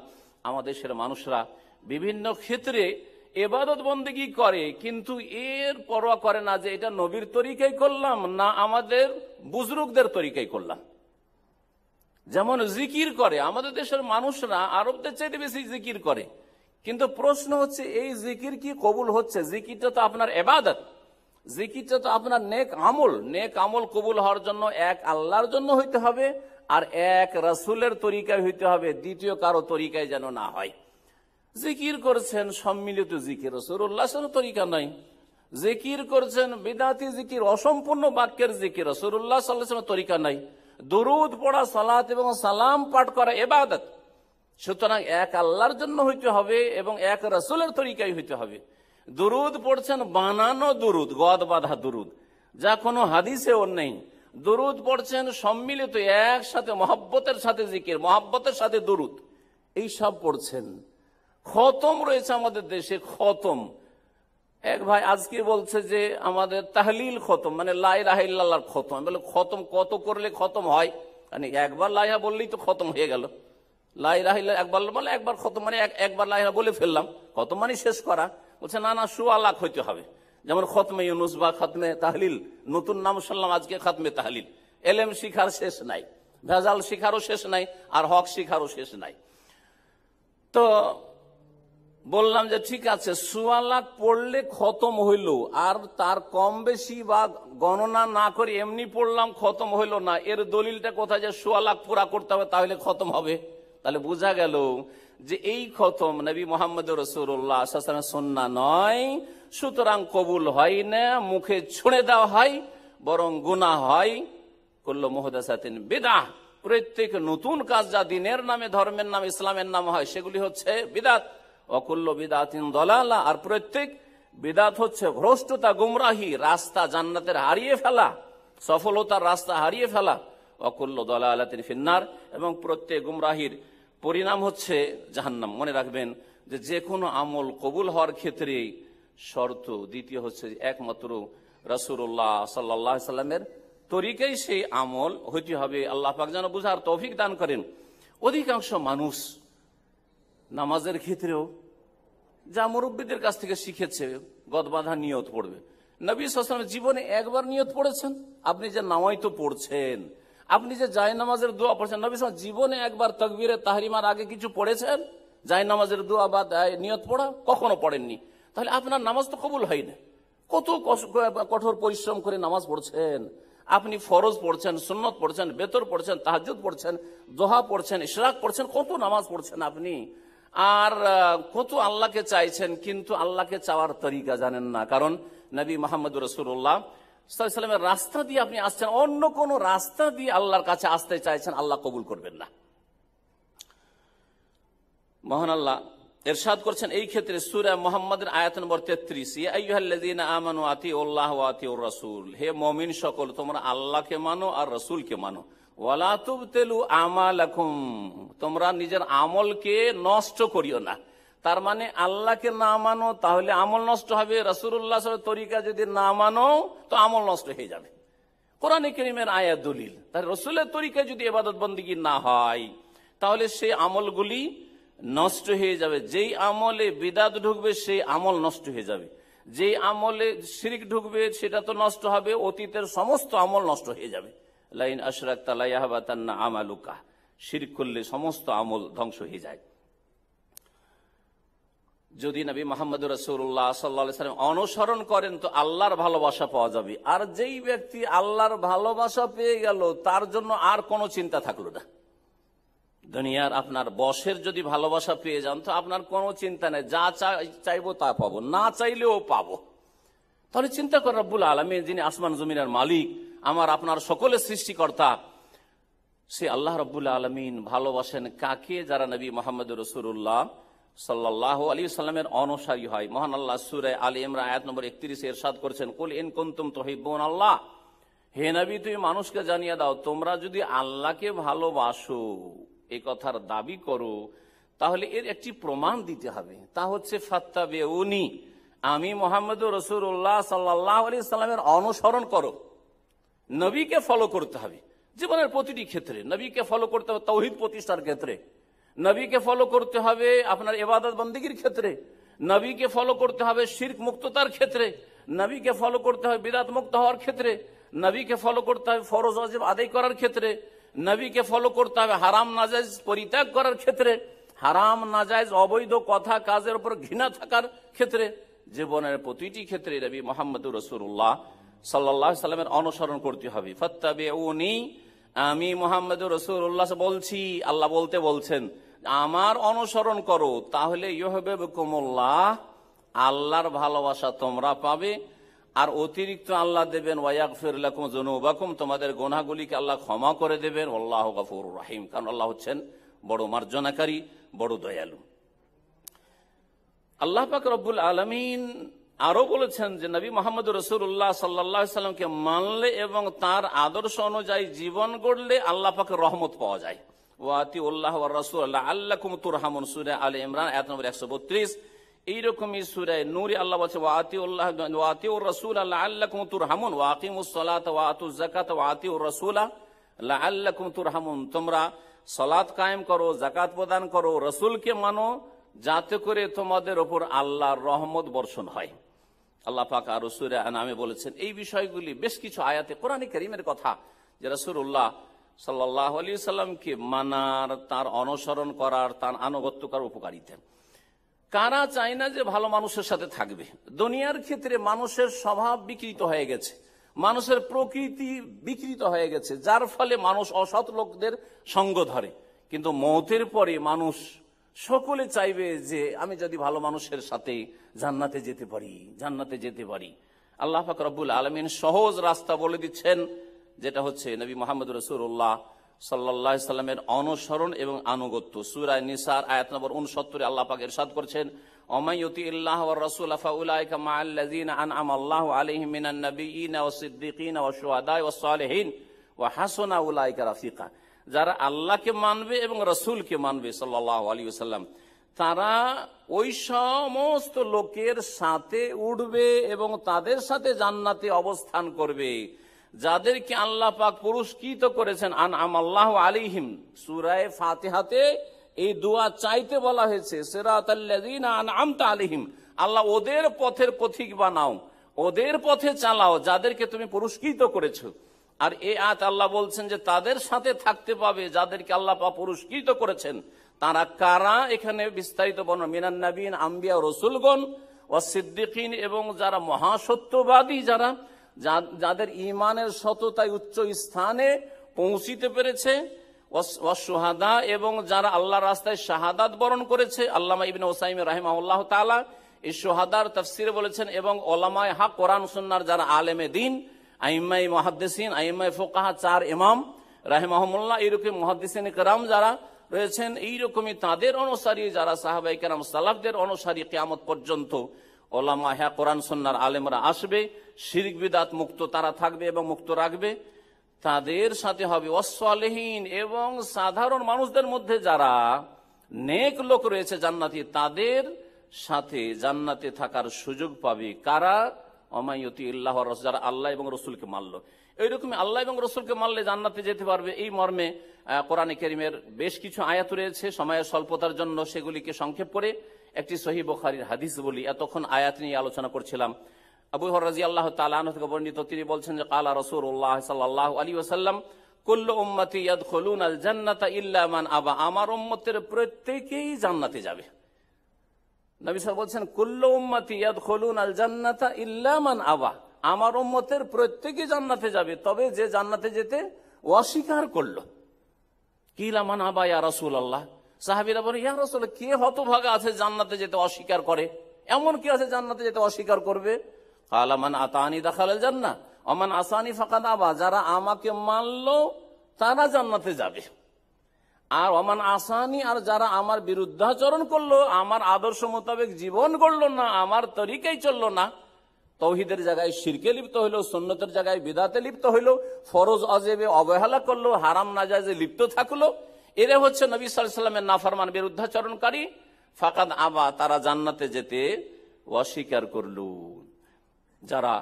আমাদের দেশের মানুষরা বিভিন্ন ক্ষেত্রে ইবাদত বন্দেগী করে, কিন্তু এর পরোয়া করে না যে এটা নবীর তরিকায় করলাম না আমাদের বুজরুগদের তরিকায় করলাম। যেমন জিকির করে আমাদের দেশের মানুষরা আরবদের চাইতে বেশি জিকির করে, কিন্তু প্রশ্ন হচ্ছে এই জিকির কি কবুল হচ্ছে? জিকিরটা তো আপনার ইবাদত, জিকিরটা তো আপনার নেক আমল। নেক আমল কবুল হওয়ার জন্য এক আল্লাহর জন্য হইতে হবে আর এক রাসূলের তরিকায় হইতে হবে, দ্বিতীয় কারো তরিকায় যেন না হয়। জিকির করছেন সম্মিলিত জিকির, রাসূলুল্লাহ সাল্লাল্লাহু তরিকা নাই। জিকির করছেন বিদআতি জিকির, অসম্পূর্ণ বাক্যের জিকির, রাসূলুল্লাহ সাল্লাল্লাহু আলাইহি ওয়াসাল্লাম তরিকা নাই। দুরূদ পড়া, সালাত এবং সালাম পাঠ করা ইবাদত। সুতরাং এক আল্লাহর জন্য হইতে হবে এবং এক রাসূলের তরিকায় হইতে হবে। দুরুদ পড়ছেন বানানো দুরুদ, গদ বাঁধা দুরুদ, যা কোনো হাদিসেও নেই। দুরুদ পড়ছেন সম্মিলিত, একসাথে মহব্বতের সাথে জিকির, মহব্বতের সাথে দুরুদ, এই সব পড়ছেন। খতম রয়েছে আমাদের দেশে, খতম। এক ভাই আজকে বলছে যে আমাদের তাহলিল খতম, মানে লা ইলাহা ইল্লাল্লাহর খতম। বলে খতম কত করলে খতম হয়? মানে একবার লা ইলাহা বললেই তো খতম হয়ে গেল। লা ইলাহা ইল্লাল্লাহ একবার বলে একবার খতম, মানে একবার লা ইলাহা বলে ফেললাম, খতম মানে শেষ করা। বলছে না না, ১০০ লাখ হইতে হবে। যেমন খতমে ইউনুস বা খতমে তাহলিল, নতুন নাম শুনলাম আজকে খতমে তাহলিল। এলেম শিখার শেষ নাই, ভেজাল শিখারও শেষ নাই, আর হক শিখারও শেষ নাই। তো বললাম যে ঠিক আছে, 1.25 লাখ পড়লে খতম হইল, আর তার কম বেশি বা গণনা না করে এমনি পড়লাম খতম হইল না, এর দলিলটা কোথায় যে 1.25 লাখ পুরা করতে হবে তাহলে খতম হবে? তাহলে বোঝা গেল যে এই খতম নবী মুহাম্মদ রাসূলুল্লাহ সাল্লাল্লাহু আলাইহি ওয়াসাল্লামের সুন্নাহ নয়, সুতরাং কবুল হয় না, মুখে ছুঁড়ে দেওয়া হয়, বরং গুনাহ হয়। কুল্লু মুহদাসাতিন বিদআহ, প্রত্যেক নতুন কাজ যা দিনের নামে, ধর্মের নামে, ইসলামের নামে হয় সেগুলি হচ্ছে বিদআত। ওয়াকুল্লু বিদআতিন দালালা, আর প্রত্যেক বিদআত হচ্ছে ভ্রষ্টতা, গুমরাহি, রাস্তা জান্নাতের হারিয়ে ফেলা, সফলতার রাস্তা হারিয়ে ফেলা। ওয়াকুল্লু দালালাতিন ফিন্নার, এবং প্রত্যেক গুমরাহির পরিণাম হচ্ছে জাহান্নাম। মনে রাখবেন যে কোনো আমল কবুল হওয়ার ক্ষেত্রে শর্ত দ্বিতীয় হচ্ছে একমাত্র রাসূলুল্লাহ সাল্লাল্লাহু আলাইহি সাল্লামের তরিকায় সেই আমল হইতে হবে। আল্লাহ পাক যেন বুঝার তৌফিক দান করেন। অধিকাংশ মানুষ নামাজের ক্ষেত্রেও যা মুরব্বীদের কাছ থেকে শিখেছে, গদবাঁধা নিয়ত পড়বে। নবী সাল্লাল্লাহু আলাইহি ওয়াসাল্লাম জীবনে একবার নিয়ত পড়েছেন? আপনি যে নামাইতো পড়ছেন, আপনি যে জায় নামাজের দোয়া পড়ছেন, নবী সাল্লাল্লাহু আলাইহি ওয়াসাল্লাম জীবনে একবার তাকবীরে তাহরিমার আগে কিছু পড়েছেন? জায় নামাজের দোয়া বা নিয়ত পড়া কখনো পড়েননি। তাহলে আপনার নামাজ তো কবুল হয় না। কত কঠোর পরিশ্রম করে নামাজ পড়ছেন আপনি, ফরজ পড়ছেন, সুন্নত পড়ছেন, বেতর পড়ছেন, তাহাজ্জুদ পড়ছেন, দোহা পড়ছেন, ইশরাক পড়ছেন, কত নামাজ পড়ছেন আপনি, আর কত আল্লাহকে চাইছেন, কিন্তু আল্লাহকে চাওয়ার তরিকা জানেন না। কারণ নবী মুহাম্মদ রাসূলুল্লাহ সাল্লাল্লাহু আলাইহি ওয়াসাল্লামের রাস্তা দিয়ে আপনি আসছেন, অন্য কোন রাস্তা দিয়ে আল্লাহর কাছে আসতে চাইছেন, আল্লাহ কবুল করবেন না। মহান আল্লাহ ইরশাদ করছেন এই ক্ষেত্রে সূরা মুহাম্মদের আয়াত নম্বর 33, ইয়া আইয়ুহাল্লাযীনা আমানু আতিউল্লাহ ওয়া আতিউর রাসূল, হে মুমিন সকল তোমরা আল্লাহকে মানো আর রাসূলকে মানো। ওয়ালা তুবতিলু আমালাকুম, তোমরা নিজের আমলকে নষ্ট করিও না। তার মানে আল্লাহকে না মানো তাহলে আমল নষ্ট হবে, রাসূলুল্লাহ সাল্লাল্লাহু আলাইহি ওয়াসাল্লামের তরিকা যদি না মানো তো আমল নষ্ট হয়ে যাবে। কোরআনে কারীমের আয়াত দলিল। তার রাসূলের তরিকায় যদি ইবাদত বন্দেগী না হয় তাহলে সেই আমলগুলি নষ্ট হয়ে যাবে। যেই আমলে বিদআত ঢুকবে সেই আমল নষ্ট হয়ে যাবে, যেই আমলে শিরক ঢুকবে সেটা তো নষ্ট হবে, অতীতের সমস্ত আমল নষ্ট হয়ে যাবে। লাইন আশরাকতা লা ইয়াহবাতান্না আমালুকা, শিরক করলে সমস্ত আমল ধ্বংস হয়ে যায়। যদি নবী মুহাম্মদ রাসূলুল্লাহ সাল্লাল্লাহু আলাইহি ওয়াসাল্লাম অনুসরণ করেন তো আল্লাহর ভালোবাসা পাওয়া যাবে। আর যেই ব্যক্তি আল্লাহর ভালোবাসা পেয়ে গেল তার জন্য আর কোনো চিন্তা থাকলো না। দুনিয়ার আপনার বসের যদি ভালোবাসা পেয়ে যান তো আপনার কোনো চিন্তা নেই, যা চাইবো তা পাবো, না চাইলেও পাবো। তাহলে চিন্তা করেন রব্বুল আলামিন যিনি আসমান জমিনের মালিক, আমার আপনার সকলের সৃষ্টিকর্তা, সে আল্লাহ রব্বুল আলামিন ভালোবাসেন কাকে? যারা নবী মুহাম্মদ রাসূলুল্লাহ সাল্লাল্লাহু আলাইহি ওয়াসাল্লামের অনুসারী হয়। মহান আল্লাহ সূরা আলে ইমরান আয়াত নম্বর 31 ইরশাদ করেছেন, কুল ইন কুনতুম তুহিব্বুনাল্লাহ, হে নবী তুমি মানুষকে জানিয়ে দাও তোমরা যদি আল্লাহকে ভালোবাসো, এই কথার দাবি করো, তাহলে এর একটি প্রমাণ দিতে হবে, তা হচ্ছে ফাত্তাবিউনি, আমি মুহাম্মদ রাসূলুল্লাহ সাল্লাল্লাহু আলাইহি ওয়াসাল্লামের অনুসরণ করো। নবীকে ফলো করতে হবে জীবনের প্রতিটি ক্ষেত্রে, নবীকে ফলো করতে হবে তাওহীদ প্রতিষ্ঠার ক্ষেত্রে, নবীকে ফলো করতে হবে আপনার ইবাদত বন্দেগীর ক্ষেত্রে, নবীকে ফলো করতে হবে শিরক মুক্ততার ক্ষেত্রে, নবীকে ফলো করতে হবে বিদআত মুক্ত হওয়ার ক্ষেত্রে, নবীকে ফলো করতে হবে ফরজ ওয়াজিব আদায় করার ক্ষেত্রে, নবীকে ফলো করতে হবে হারাম নাজায়েজ পরিত্যাগ করার ক্ষেত্রে, হারাম নাজায়েজ অবৈধ কথা কাজের উপর ঘৃণা থাকার ক্ষেত্রে, জীবনের প্রতিটি ক্ষেত্রে নবী মুহাম্মদুর রাসূলুল্লাহ সাল্লাল্লাহু আলাইহি ওয়াসাল্লামের অনুসরণ করতে হবে। ফাত্তাবিউনি, আমি মুহাম্মদুর রাসূলুল্লাহ বলছি, আল্লাহ বলতে বলছেন আমার অনুসরণ করো, তাহলে ইউহিব্বুকুমুল্লাহ, আল্লাহর ভালোবাসা তোমরা পাবে, আর অতিরিক্ত আল্লাহ দেবেন ওয়ায়াগফির লাকুম যুনুবাকুম, তোমাদের গুনাহগুলিকে আল্লাহ ক্ষমা করে দেবেন। আল্লাহু গফুরুর রহিম, কারণ আল্লাহ হচ্ছেন বড় মার্জনাকারী, বড় দয়ালু। আল্লাহ পাক রব্বুল আলামিন আরো বলেছেন যে নবী মুহাম্মদ রাসূলুল্লাহ সাল্লাল্লাহু আলাইহি ওয়াসাল্লামকে মানলে এবং তার আদর্শ অনুযায়ী জীবন গড়লে আল্লাহ পাকের রহমত পাওয়া যায়। ওয়া আতিউল্লাহ ওয়ার রাসূল লাআল্লাকুম তুরহামুন, সূরা আলে ইমরান আয়াত নম্বর 132। এইরকমই সূরা নূরে আল্লাহ বলছে ওয়া আতিউল্লাহ ওয়া আতিউর রাসূল লাআল্লাকুম তুরহামুন ওয়া আকিমুস সালাতা ওয়া আতুজ যাকাতা ওয়া আতিউর রাসূল লাআল্লাকুম তুরহামুন, তোমরা সালাত কায়েম করো, যাকাত প্রদান করো, রাসূলকে মানো, যাতে করে তোমাদের উপর আল্লাহর রহমত বর্ষণ হয়। আল্লাহ পাক আর সূরা আনআমে বলেছেন। এই বিষয়গুলি বেশ কিছু আয়াতে কোরআনে কারীমের কথা, যে রাসূলুল্লাহ সাল্লাল্লাহু আলাইহি সাল্লামকে মানার, তার অনুসরণ করার, তার আনুগত্য করার উপকারিতা। কারা চায় না যে ভালো মানুষের সাথে থাকবে? দুনিয়ার ক্ষেত্রে মানুষের স্বভাব বিকৃত হয়ে গেছে, মানুষের প্রকৃতি বিকৃত হয়ে গেছে, যার ফলে মানুষ অসৎ লোকদের সঙ্গ ধরে। কিন্তু মওতের পরে মানুষ সকলে চাইবে যে আমি যদি ভালো মানুষের সাথে জান্নাতে যেতে পারি, জান্নাতে যেতে পারি। আল্লাহ পাক রব্বুল আলামিন সহজ রাস্তা বলে দিচ্ছেন, যেটা হচ্ছে নবী মুহাম্মদ রাসূলুল্লাহ সাল্লাল্লাহু আলাইহি সাল্লামের অনুসরণ এবং আনুগত্য। সূরা নিসার আয়াত নম্বর 69 আল্লাহ পাক ইরশাদ করেছেন, ওয়া ইউতিল্লাহ ওয়ার রাসূল ফাউলাইকা মাআল্লাযিনা আনআমা আল্লাহু আলাইহিম মিনান নাবিয়্যিনা ওয়াস সিদ্দীকিনা ওয়াশ শুহাদাই ওয়াস সালিহিন ওয়া হাসুনা উলাইকা রাফিকা। যারা আল্লাহকে মানবে এবং রাসূলকে মানবে সাল্লাল্লাহু আলাইহি ওয়াসাল্লাম, তারা ওই সমস্ত লোকের সাথে উঠবে এবং তাদের সাথে জান্নাতে অবস্থান করবে যাদেরকে আল্লাহ পাক পুরস্কৃত করেছেন। আনআম আল্লাহু আলাইহিম, সূরা ফাতিহাতে এই দোয়া চাইতে বলা হয়েছে, সিরাতাল্লাযিনা আনআমতা আলাইহিম, আল্লাহ ওদের পথের পথিক বানাও, ওদের পথে চালাও যাদেরকে তুমি পুরস্কৃত করেছো। আর এই আয়াত আল্লাহ বলছেন যে তাদের সাথে থাকতে পাবে যাদেরকে আল্লাহ পাক পুরস্কৃত করেছেন। তারা কারা? এখানে বিস্তারিত বর্ণনা, মিনান নাবিয়িন, আম্বিয়া, রাসূলগণ, ওয়াস সিদ্দীকিন, এবং যারা মহাসত্যবাদী, যারা যাদের ঈমানের সততায় উচ্চ স্থানে পৌঁছিতে পেরেছে, ওয়াস শুহাদা, এবং যারা আল্লাহর রাস্তায় শাহাদাত বরণ করেছে। আল্লামা ইবনে উসাইমিন রাহিমাহুল্লাহ তাআলা এই শুহাদার তাফসীরে বলেছেন, এবং উলামায়ে হক, কোরআন সুন্নাহর যারা আলেমে দ্বীন, আইম্মায়ে মুহাদ্দিসিন, আইম্মায়ে ফুকাহা, 4 ইমাম রাহিমাহুমুল্লাহ, এইরকম মুহাদ্দিসিন কিরাম যারা রয়েছেন, এইরকমই তাদের অনুসারী যারা সাহাবায়ে কেরাম সালাফদের অনুসারী, কিয়ামত পর্যন্ত উলামায়ে হক, কোরআন সুন্নাহর আলেমরা আসবে, শিরক বিদআত মুক্ত তারা থাকবে এবং মুক্ত রাখবে, তাদের সাথে হবে ওয়াস সালিহিন, এবং সাধারণ মানুষদের মধ্যে যারা নেক লোক রয়েছে জান্নাতি, তাদের সাথে জান্নাতে থাকার সুযোগ পাবে। কারা? ওয়া ইউতিল্লাহ ওয়ার রাসূল, যারা আল্লাহ এবং রাসূলকে মানলো। এইরকমই আল্লাহ এবং রাসূলকে মানলে জান্নাতে যেতে পারবে। এই মর্মে কোরআনে কারীমের বেশ কিছু আয়াত রয়েছে। সময়ের স্বল্পতার জন্য সেগুলিকে সংক্ষেপ করে একটি সহিহ বুখারীর হাদিস বলি। এতক্ষণ আয়াত নিয়ে আলোচনা করছিলাম। আবু হুরায়রা রাদিয়াল্লাহু তাআলা আনহু থেকে বর্ণিত, তিনি বলছেন যে ক্বালা রাসূলুল্লাহ সাল্লাল্লাহু আলাইহি ওয়াসাল্লাম, কুল্লু উম্মতি ইয়াদখুলুনাল জান্নাতা ইল্লা মান আবা, আমার উম্মতের প্রত্যেকেই জান্নাতে যাবে। নবী সাল্লাল্লাহু আলাইহি ওয়াসাল্লাম বলছেন, কুল্লু উম্মতি ইয়াদখুলুনাল জান্নাতা ইল্লা মান আবা, আমার উম্মতের প্রত্যেকেই জান্নাতে যাবে, তবে যে জান্নাতে যেতে অস্বীকার করলো। কিলা মান আবা ইয়া রাসূলুল্লাহ, সাহাবীরা বলে, ইয়া রাসূলুল্লাহ, কে হতভাগা আছে জান্নাতে যেতে অস্বীকার করে? এমন কি আছে জান্নাতে যেতে অস্বীকার করবে? ক্বালা মান আতানি দাখালাল জান্নাহ ওয়া মান আসানি ফাকাদ আবা, যারা আমাকে মানলো তারা জান্নাতে যাবে, আর ওমান আসানি, আর যারা আমার বিরুদ্ধাচরণ করলো, আমার আদর্শ মোতাবেক জীবন গড়লো না, আমার তরিকায় চললো না, তৌহিদের জায়গায় শিরকে লিপ্ত হইলো, সুন্নতের জায়গায় বিদআতে লিপ্ত হইলো, ফরজ অজেবে অবহেলা করলো, হারাম নাজায়েজে লিপ্ত থাকলো, এরা হচ্ছে নবী সাল্লাল্লাহু আলাইহি ওয়াসাল্লামের নাফরমান বিরুদ্ধাচরণকারী। ফাকাদ আবা, তারা জান্নাতে যেতে অস্বীকার করলো। যারা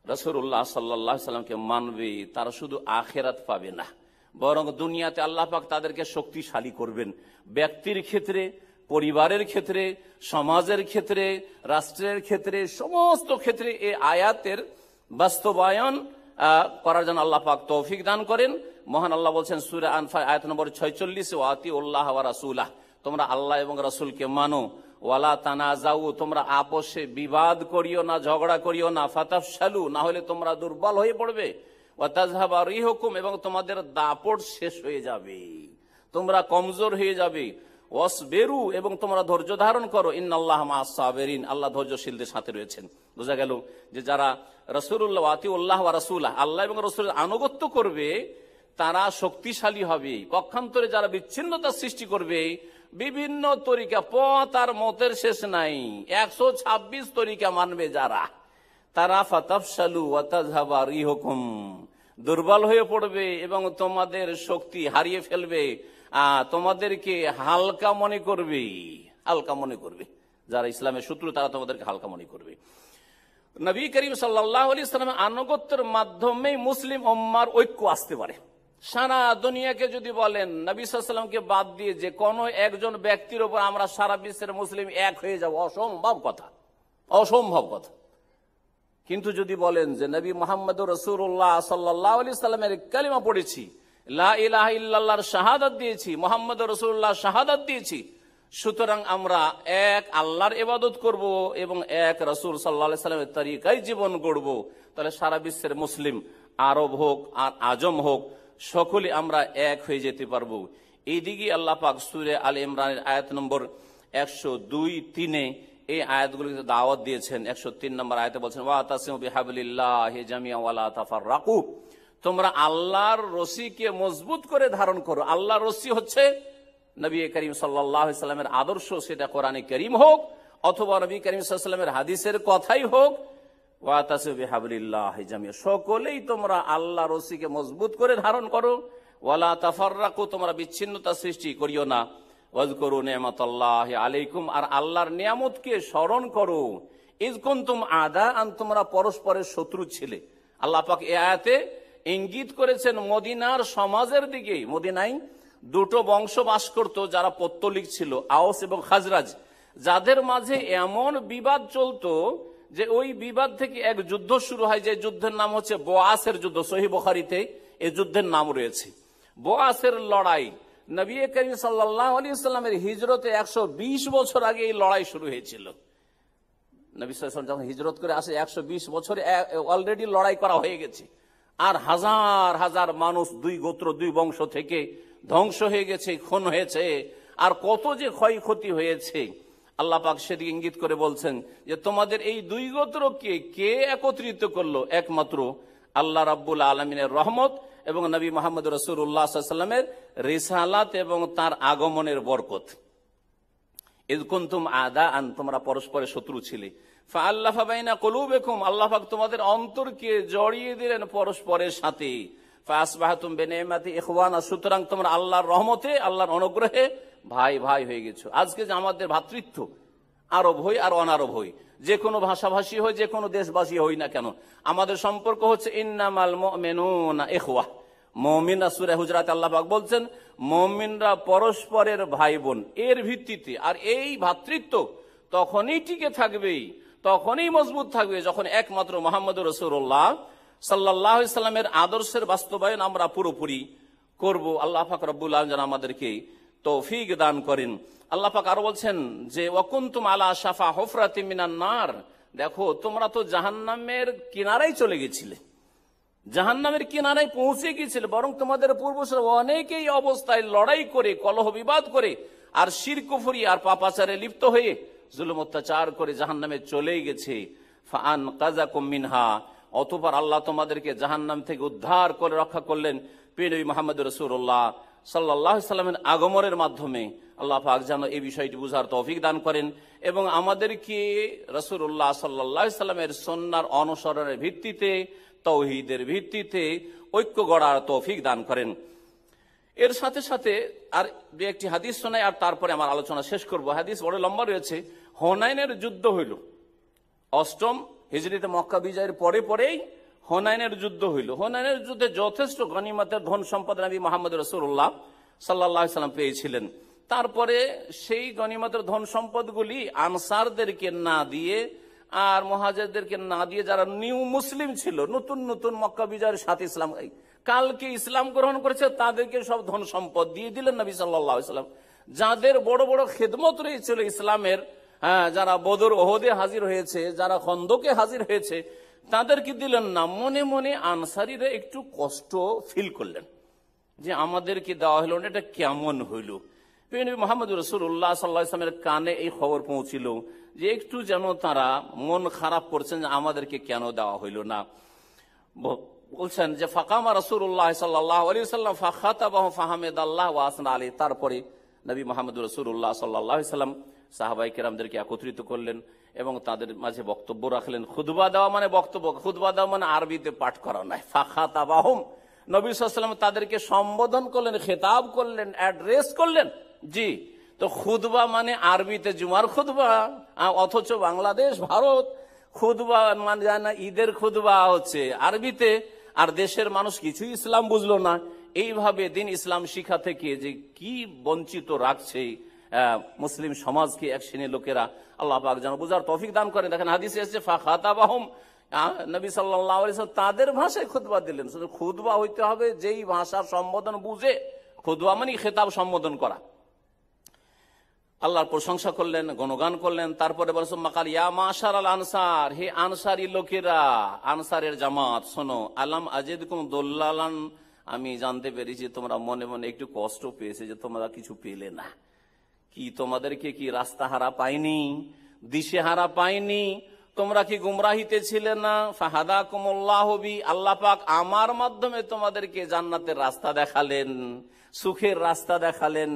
রাসূলুল্লাহ সাল্লাল্লাহু আলাইহি ওয়াসাল্লামকে মানবে তারা শুধু আখিরাত পাবে না, বরং দুনিয়াতে আল্লাহ পাক তাদেরকে শক্তিশালী করবেন। ব্যক্তির ক্ষেত্রে, পরিবারের ক্ষেত্রে, সমাজের ক্ষেত্রে, রাষ্ট্রের ক্ষেত্রে, সমস্ত ক্ষেত্রে এই আয়াতের বাস্তবায়ন করার জন্য আল্লাহ পাক তৌফিক দান করেন। মহান আল্লাহ বলছেন সূরা আনফাল আয়াত নম্বর 46, ওয়া আতিউল্লাহ ওয়া রাসূলাহ, তোমরা আল্লাহ এবং রাসূলকে মানো, ওয়ালা তানাজাউ, তোমরা আপোষে বিবাদ করিও না, ঝগড়া করিও না, ফাতাফশালু, না হলে তোমরা দুর্বল হয়ে পড়বে, ওয়া তাযহাবা রিহুকুম, এবং তোমাদের দাপট শেষ হয়ে যাবে, তোমরা কমজোর হয়ে যাবে, ওয়াসবিরু, এবং তোমরা ধৈর্য ধারণ করো, ইন্নাল্লাহা মা'আস সাবিরিন, আল্লাহ ধৈর্যশীলদের সাথে রয়েছেন। বোঝা গেল যে যারা রাসূলুল্লাহ আতিউল্লাহ ওয়া রাসূলাহ, আল্লাহ এবং রাসূলের আনুগত্য করবে তারা শক্তিশালী হবে। পক্ষান্তরে যারা বিচ্ছিন্নতা সৃষ্টি করবে, বিভিন্ন তরিকা, পথ আর মতের শেষ নাই, 126 তরিকা মানবে যারা, তারা ফাতাফশালু ওয়া তাযহাবা রিহুকুম, দুর্বল হয়ে পড়বে এবং তোমাদের শক্তি হারিয়ে ফেলবে, তোমাদেরকে হালকা মনে করবে, হালকা মনে করবে। যারা ইসলামের শত্রু তারা তোমাদেরকে হালকা মনে করবে। নবী করিম সাল্লাল্লাহু আলাইহি ওয়াসাল্লামের আনুগত্যের মাধ্যমে মুসলিম উম্মার ঐক্য আসতে পারে। সারা দুনিয়াকে যদি বলেন নবী সাল্লাল্লাহু আলাইহি ওয়াসাল্লামকে বাদ দিয়ে যে কোনো একজন ব্যক্তির উপর আমরা সারা বিশ্বের মুসলিম এক হয়ে যাব, অসম্ভব কথা, অসম্ভব কথা। কিন্তু যদি বলেন যে নবী মুহাম্মদ রাসূলুল্লাহ সাল্লাল্লাহু আলাইহি সাল্লামের কালিমা পড়েছি, লা ইলাহা ইল্লাল্লাহর শাহাদাত দিয়েছি, মুহাম্মদ রাসূলুল্লাহ শাহাদাত দিয়েছি, সুতরাং আমরা এক আল্লাহর ইবাদত করব এবং এক রাসূল সাল্লাল্লাহু আলাইহি সাল্লামের তরিকায় জীবন গড়ব, তাহলে সারা বিশ্বের মুসলিম, আরব হোক আর আজম হোক, সকলে আমরা এক হয়ে যেতে পারবো। এইদিকে আল্লাহ পাক সূরা আলে ইমরানের আয়াত নম্বর 102-3 এই আয়াতগুলোকে দাওয়াত দিয়েছেন। 103 নম্বর আয়াতে বলছেন, ওয়াতাসিমু বিহাবলিল্লাহি জামিআন ওয়া লা তাফাররাকু, তোমরা আল্লাহর রশিকে মজবুত করে ধারণ করো। আল্লাহর রশি হচ্ছে নবী করিম সাল্লাল্লাহু আলাইহি সাল্লামের আদর্শ, সেটা কোরআনে কারীম হোক অথবা নবী করিম সাল্লাল্লাহু আলাইহি সাল্লামের হাদিসের কথাই হোক। ওয়াতাসিমু বিহাবলিল্লাহি জামিআন, সকলেই তোমরা আল্লাহর রশিকে মজবুত করে ধারণ করো। ওয়া লা তাফাররাকু, তোমরা বিচ্ছিন্নতা সৃষ্টি করিও না। ওয়াজকুরু নি'মাতাল্লাহি আলাইকুম, আর আল্লাহর নিয়ামতকে স্মরণ করো। ইয কুনতুম আদাআন, তোমরা পরস্পরের শত্রু ছিলে। আল্লাহ পাক এই আয়াতে ইঙ্গিত করেছেন মদিনার সমাজের দিকে। মদিনায় দুটো বংশ বাস করত যারা পৌত্তলিক ছিল, আওস এবং খাজরাজ, যাদের মাঝে এমন বিবাদ চলতো যে ওই বিবাদ থেকে এক যুদ্ধ শুরু হয়, যে যুদ্ধের নাম হচ্ছে বোয়াসের যুদ্ধ। সহিহ বুখারীতে এই যুদ্ধের নাম রয়েছে। বোয়াসের লড়াই নবী করিম সাল্লাল্লাহু আলাইহি ওয়াসাল্লামের হিজরতে 120 বছর আগে এই লড়াই শুরু হয়েছিল। নবী সাল্লাল্লাহু আলাইহি ওয়াসাল্লাম যখন হিজরত করে আসে 120 বছরে অলরেডি লড়াই করা হয়ে গেছে, আর হাজার হাজার মানুষ দুই গোত্র দুই বংশ থেকে ধ্বংস হয়ে গেছে, খুন হয়েছে, আর কত যে ক্ষয়ক্ষতি হয়েছে। আল্লাহ পাক সেদিকে ইঙ্গিত করে বলছেন যে তোমাদের এই দুই গোত্রকে কে একত্রিত করলো? একমাত্র আল্লাহ রাব্বুল আলামিনের রহমত এবং নবী মুহাম্মদ রাসূলুল্লাহ সাল্লাল্লাহু আলাইহি ওয়াসাল্লামের রিসালাত এবং তার আগমনের বরকত। ইয কুনতুম আদাআন, তোমরা পরস্পরের শত্রু ছিলে। ফাআল্লাফা বাইনা কুলুবিকুম, আল্লাহ পাক তোমাদের অন্তরকে জড়িয়ে দিলেন পরস্পরের সাথে। ফাআসবাহতুম বিনিমাতি ইখওয়ানা, সুতরাং তোমরা আল্লাহর রহমতে, আল্লাহর অনুগ্রহে ভাই ভাই হয়ে গেছো। আজকে যে আমাদের ভ্রাতৃত্ব, আরব হই আর অনারব হই, যে কোনো ভাষাভাষী হই, যে কোনো দেশবাসী হই না কেন, আমাদের সম্পর্ক হচ্ছে ইন্নামাল মুমিনুনা ইখওয়া। মুমিন, সূরা হুজরাত আল্লাহ পাক বলছেন মুমিনরা পরস্পরের ভাই বোন, এর ভিত্তিতে। আর এই ভ্রাতৃত্ব তখনই টিকে থাকবে, তখনই মজবুত থাকবে যখন একমাত্র মুহাম্মদুর রাসূলুল্লাহ সাল্লাল্লাহু আলাইহি সাল্লামের আদর্শের বাস্তবায়ন আমরা পুরোপুরি করব। আল্লাহ পাক রব্বুল আলামিন যেন আমাদেরকে তৌফিক দান করেন। আল্লাহ পাক আরো বলছেন যে ওয়াকুনতুম আলা শাফা হুফরাতিম মিনান নার, দেখো তোমরা তো জাহান্নামের কিনারায় চলে গেছিলে, জাহান্নামের কিনারায় পৌঁছে গিয়েছিলে, বরং তোমাদের পূর্বসূরি অনেকেই অবস্থায় লড়াই করে, কলহ বিবাদ করে, আর শিরক কুফরি আর পাপাচারে লিপ্ত হয়ে জুলুম অত্যাচার করে জাহান্নামে চলেই গেছে। ফাআনকাযাকুম মিনহা, অতঃপর আল্লাহ তোমাদেরকে জাহান্নাম থেকে উদ্ধার করে রক্ষা করলেন প্রিয় নবী মুহাম্মদ রাসূলুল্লাহ সাল্লাল্লাহু আলাইহি সাল্লামের আগমনের মাধ্যমে। আল্লাহ পাক যেন এই বিষয়টি বুঝার তৌফিক দান করেন এবং আমাদেরকে রাসূলুল্লাহ সাল্লাল্লাহু আলাইহি সাল্লামের সুন্নাহর অনুসরণের ভিত্তিতে, তাওহীদের ভিত্তিতে ঐক্য গড়ার তৌফিক দান করেন। এর সাথে সাথে আর দু একটি হাদিস শোনাই, আর তারপরে আমার আলোচনা শেষ করব। হাদিস বড় লম্বা রয়েছে। হুনাইনের যুদ্ধ হইল 8ম হিজরিতে, মক্কা বিজয়ের পরে পরেই হুনাইনের যুদ্ধ হইল। হুনাইনের যুদ্ধে যথেষ্ট গনিমতের ধন সম্পদ নবী মুহাম্মদ রাসূলুল্লাহ সাল্লাল্লাহু আলাইহি সাল্লাম পেয়েছিলেন। তারপরে সেই গনিমতের ধন সম্পদগুলি আনসারদেরকে না দিয়ে আর মুহাজিরদেরকে না দিয়ে, যারা নিউ মুসলিম ছিল, নতুন নতুন মক্কা বিজয়ের সাথে ইসলাম কালকে ইসলাম গ্রহণ করেছে, তাদেরকে সব ধন সম্পদ দিয়ে দিলেন নবী সাল্লাল্লাহু আলাইহি সাল্লাম। যাদের বড় বড় খেদমত রয়েছিল ইসলামের, যারা বদর ওহদে হাজির হয়েছে, যারা খন্দকে হাজির হয়েছে, তাদেরকে দিলেন না। মনে মনে আনসারীরা একটু কষ্ট ফিল করলেন যে আমাদেরকে দেওয়া হলো না, এটা কেমন হইল। মুহাম্মদ রাসূলুল্লাহ সাল্লাল্লাহু আলাইহি ওয়াসাল্লামের কানে এই খবর পৌঁছিল যে একটু যেন তারা মন খারাপ করছেন যে আমাদেরকে কেন দেওয়া হইল না। বলছেন যে ফাকামা রাসূলুল্লাহ সাল্লাল্লাহু আলাইহি ওয়াসাল্লাম ফাখাতাবাহু ফাহামিদাল্লাহ ওয়া আসনা আলাইহি। তারপরে নবী মুহাম্মদ রাসূলুল্লাহ সাল্লাল্লাহু আলাইহি ওয়াসাল্লাম সাহাবায়ে কেরামদেরকে একত্রিত করলেন এবং তাদের মাঝে বক্তব্য রাখলেন। খুতবা দেওয়া মানে বক্তব্য, খুতবা দেওয়া মানে আরবিতে পাঠ করা নয়। ফাখাতাবাহুম, নবী সাল্লাল্লাহু আলাইহি ওয়াসাল্লাম তাদেরকে সম্বোধন করলেন, খেতাব করলেন, অ্যাড্রেস করলেন। জি, তো খুতবা মানে আরবিতে জুমার খুতবা, অথচ বাংলাদেশ ভারত খুতবা মানে যায় না, ঈদের খুতবা হচ্ছে আরবিতে, আর দেশের মানুষ কিছুই ইসলাম বুঝলো না। এইভাবে দিন ইসলাম শিক্ষা থেকে যে কি বঞ্চিত রাখছে মুসলিম সমাজকে এক শ্রেণীর লোকেরা আল্লাহ পাক যেন বুঝার তৌফিক দান করেন। দেখেন হাদিসে এসেছে ফাখাতাবাহুম, নবী সাল্লাল্লাহু আলাইহি ওয়াসাল্লাম তাদের ভাষায় খুতবা দিলেন। শুধু খুতবা হইতে হবে যেই ভাষার সম্বোধন বুঝে, খুতবা মানে খেতাব সম্বোধন করা। আল্লাহর প্রশংসা করলেন, গুণগান করলেন। তারপরে বলছেন মাকাল ইয়া মাশার আল আনসার, হে আনসারী লোকেরা, আনসারের জামাত শোনো, আলাম আজিদকুম দুল্লালান, আমি জানতে পেরেছি তোমরা মনে মনে একটু কষ্ট পেয়েছে যে তোমরা কিছু পেলে না। কি তোমাদেরকে কি রাস্তাহারা পাইনি, দিশেহারা পাইনি? তোমরা কি গুমরাহিতে ছিলে না? ফাহাদাকুমুল্লাহু বি, আল্লাহ পাক আমার মাধ্যমে তোমাদেরকে জান্নাতের রাস্তা দেখালেন, সুখের রাস্তা দেখালেন,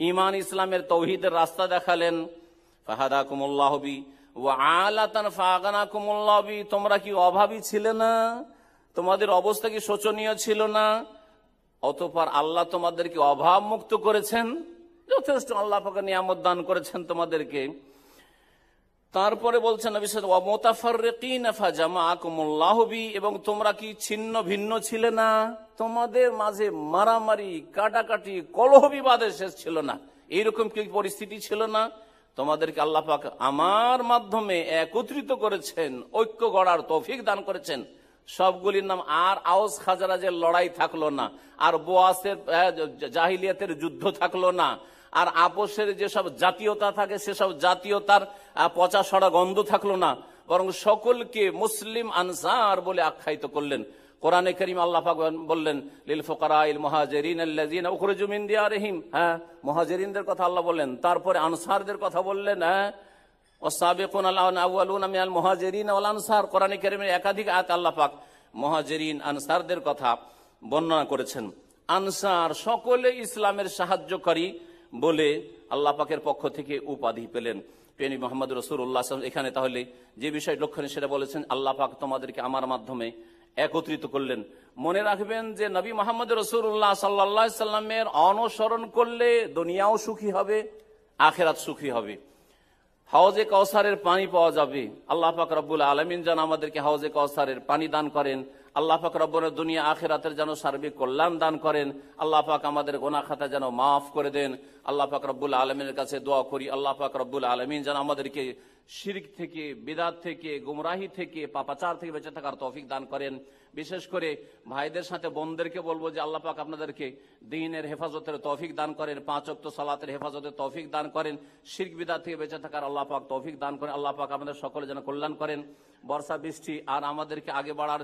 ঈমান ইসলামের তৌহিদের রাস্তা দেখালেন। ফাহাদাকুমুল্লাহু বি ওয়া আলাতান ফাগানাকুমুল্লাহু বি, তোমরা কি অভাবী ছিলে না? তোমাদের অবস্থা কি শোচনীয় ছিল না? অতঃপর আল্লাহ তোমাদেরকে অভাব মুক্ত করেছেন, যথেষ্ট আল্লাহ পাক নিয়ামত দান করেছেন তোমাদেরকে। তারপরে বলছেন নবী সাল্লাল্লাহু আলাইহি ওয়া মুতাফাররিকিনা ফাজামাআকুমুল্লাহু বি, এবং তোমরা কি ছিন্ন ভিন্ন ছিলে না? তোমাদের মাঝে মারামারি, কাটাকাটি, কলহ বিবাদের শেষ ছিল না, এইরকম কি পরিস্থিতি ছিল না? তোমাদেরকে আল্লাহ পাক আমার মাধ্যমে একত্রিত করেছেন, ঐক্য গড়ার তৌফিক দান করেছেন। সবগুলির নাম আর আওস খাজরাজের লড়াই থাকলো না, আর বোয়াসের জাহিলিয়াতের যুদ্ধ থাকলো না, আর আপোষের যেসব জাতীয়তা থাকে সেসব জাতীয়তার পচা সড়া গন্ধ থাকলো না, বরং সকলকে মুসলিম আনসার বলে আখ্যায়িত করলেন। কোরআনে কারীম আল্লাহ পাক বললেন লিল ফুকারাইল মুহাজিরিন আল্লাযিনা উখরিজু মিন দিয়ারিহিম, মুহাজিরিনদের কথা আল্লাহ বললেন, তারপরে আনসারদের কথা বললেন, ওয়াসাবিকুন আল-আউয়ালুনা মিনাল মুহাজিরিন ওয়াল আনসার। কোরআনে কারীমের একাধিক আয়াত আল্লাহ পাক মুহাজিরিন আনসারদের কথা বর্ণনা করেছেন। আনসার সকলে ইসলামের সাহায্যকারী বলে আল্লাহ পাকের পক্ষ থেকে উপাধি পেলেন। প্রিয় মুহাম্মদ রাসূলুল্লাহ সাল্লাল্লাহু আলাইহি ওয়াসাল্লাম এখানে তাহলে যে বিষয় লক্ষণীয় সেটা বলেছেন, আল্লাহ পাক তোমাদেরকে আমার মাধ্যমে একত্রিত করলেন। মনে রাখবেন যে নবী মুহাম্মদ রাসূলুল্লাহ সাল্লাল্লাহু আলাইহি ওয়াসাল্লামের অনুসরণ করলে দুনিয়াও সুখী হবে, আখিরাত সুখী হবে। হাউজে কাউসারের পানি পাওয়া যাবে। আল্লাহ পাক রব্বুল আলামিন যেন আমাদেরকে হাউজে কাউসারের পানি দান করেন। আল্লাহ পাক রব্বুল দুনিয়া আখিরাতের যেন সার্বিক কল্যাণ দান করেন। আল্লাহ পাক আমাদের গুনাহ খাতা যেন মাফ করে দেন। আল্লাহ পাক রব্বুল আলামিনের কাছে দোয়া করি, আল্লাহ পাক রব্বুল আলামিন যেন আমাদেরকে শিরক থেকে, বিদআত থেকে, গুমরাহি থেকে, পাপাচার থেকে বেঁচে থাকার তৌফিক দান করেন। বিশেষ করে ভাইদের সাথে বোনদেরকে বলবো যে আল্লাহ পাক আপনাদেরকে দ্বীনের হেফাজতের তৌফিক দান করেন, 5 ওয়াক্ত সালাতের হেফাজতের তৌফিক দান করেন, শিরক বিদআত থেকে বেঁচে থাকার আল্লাহ পাক তৌফিক দান করেন। আল্লাহ পাক আমাদের সকলে যেন কল্যাণ করেন। বর্ষা বৃষ্টি আর আমাদেরকে আগে বাড়ার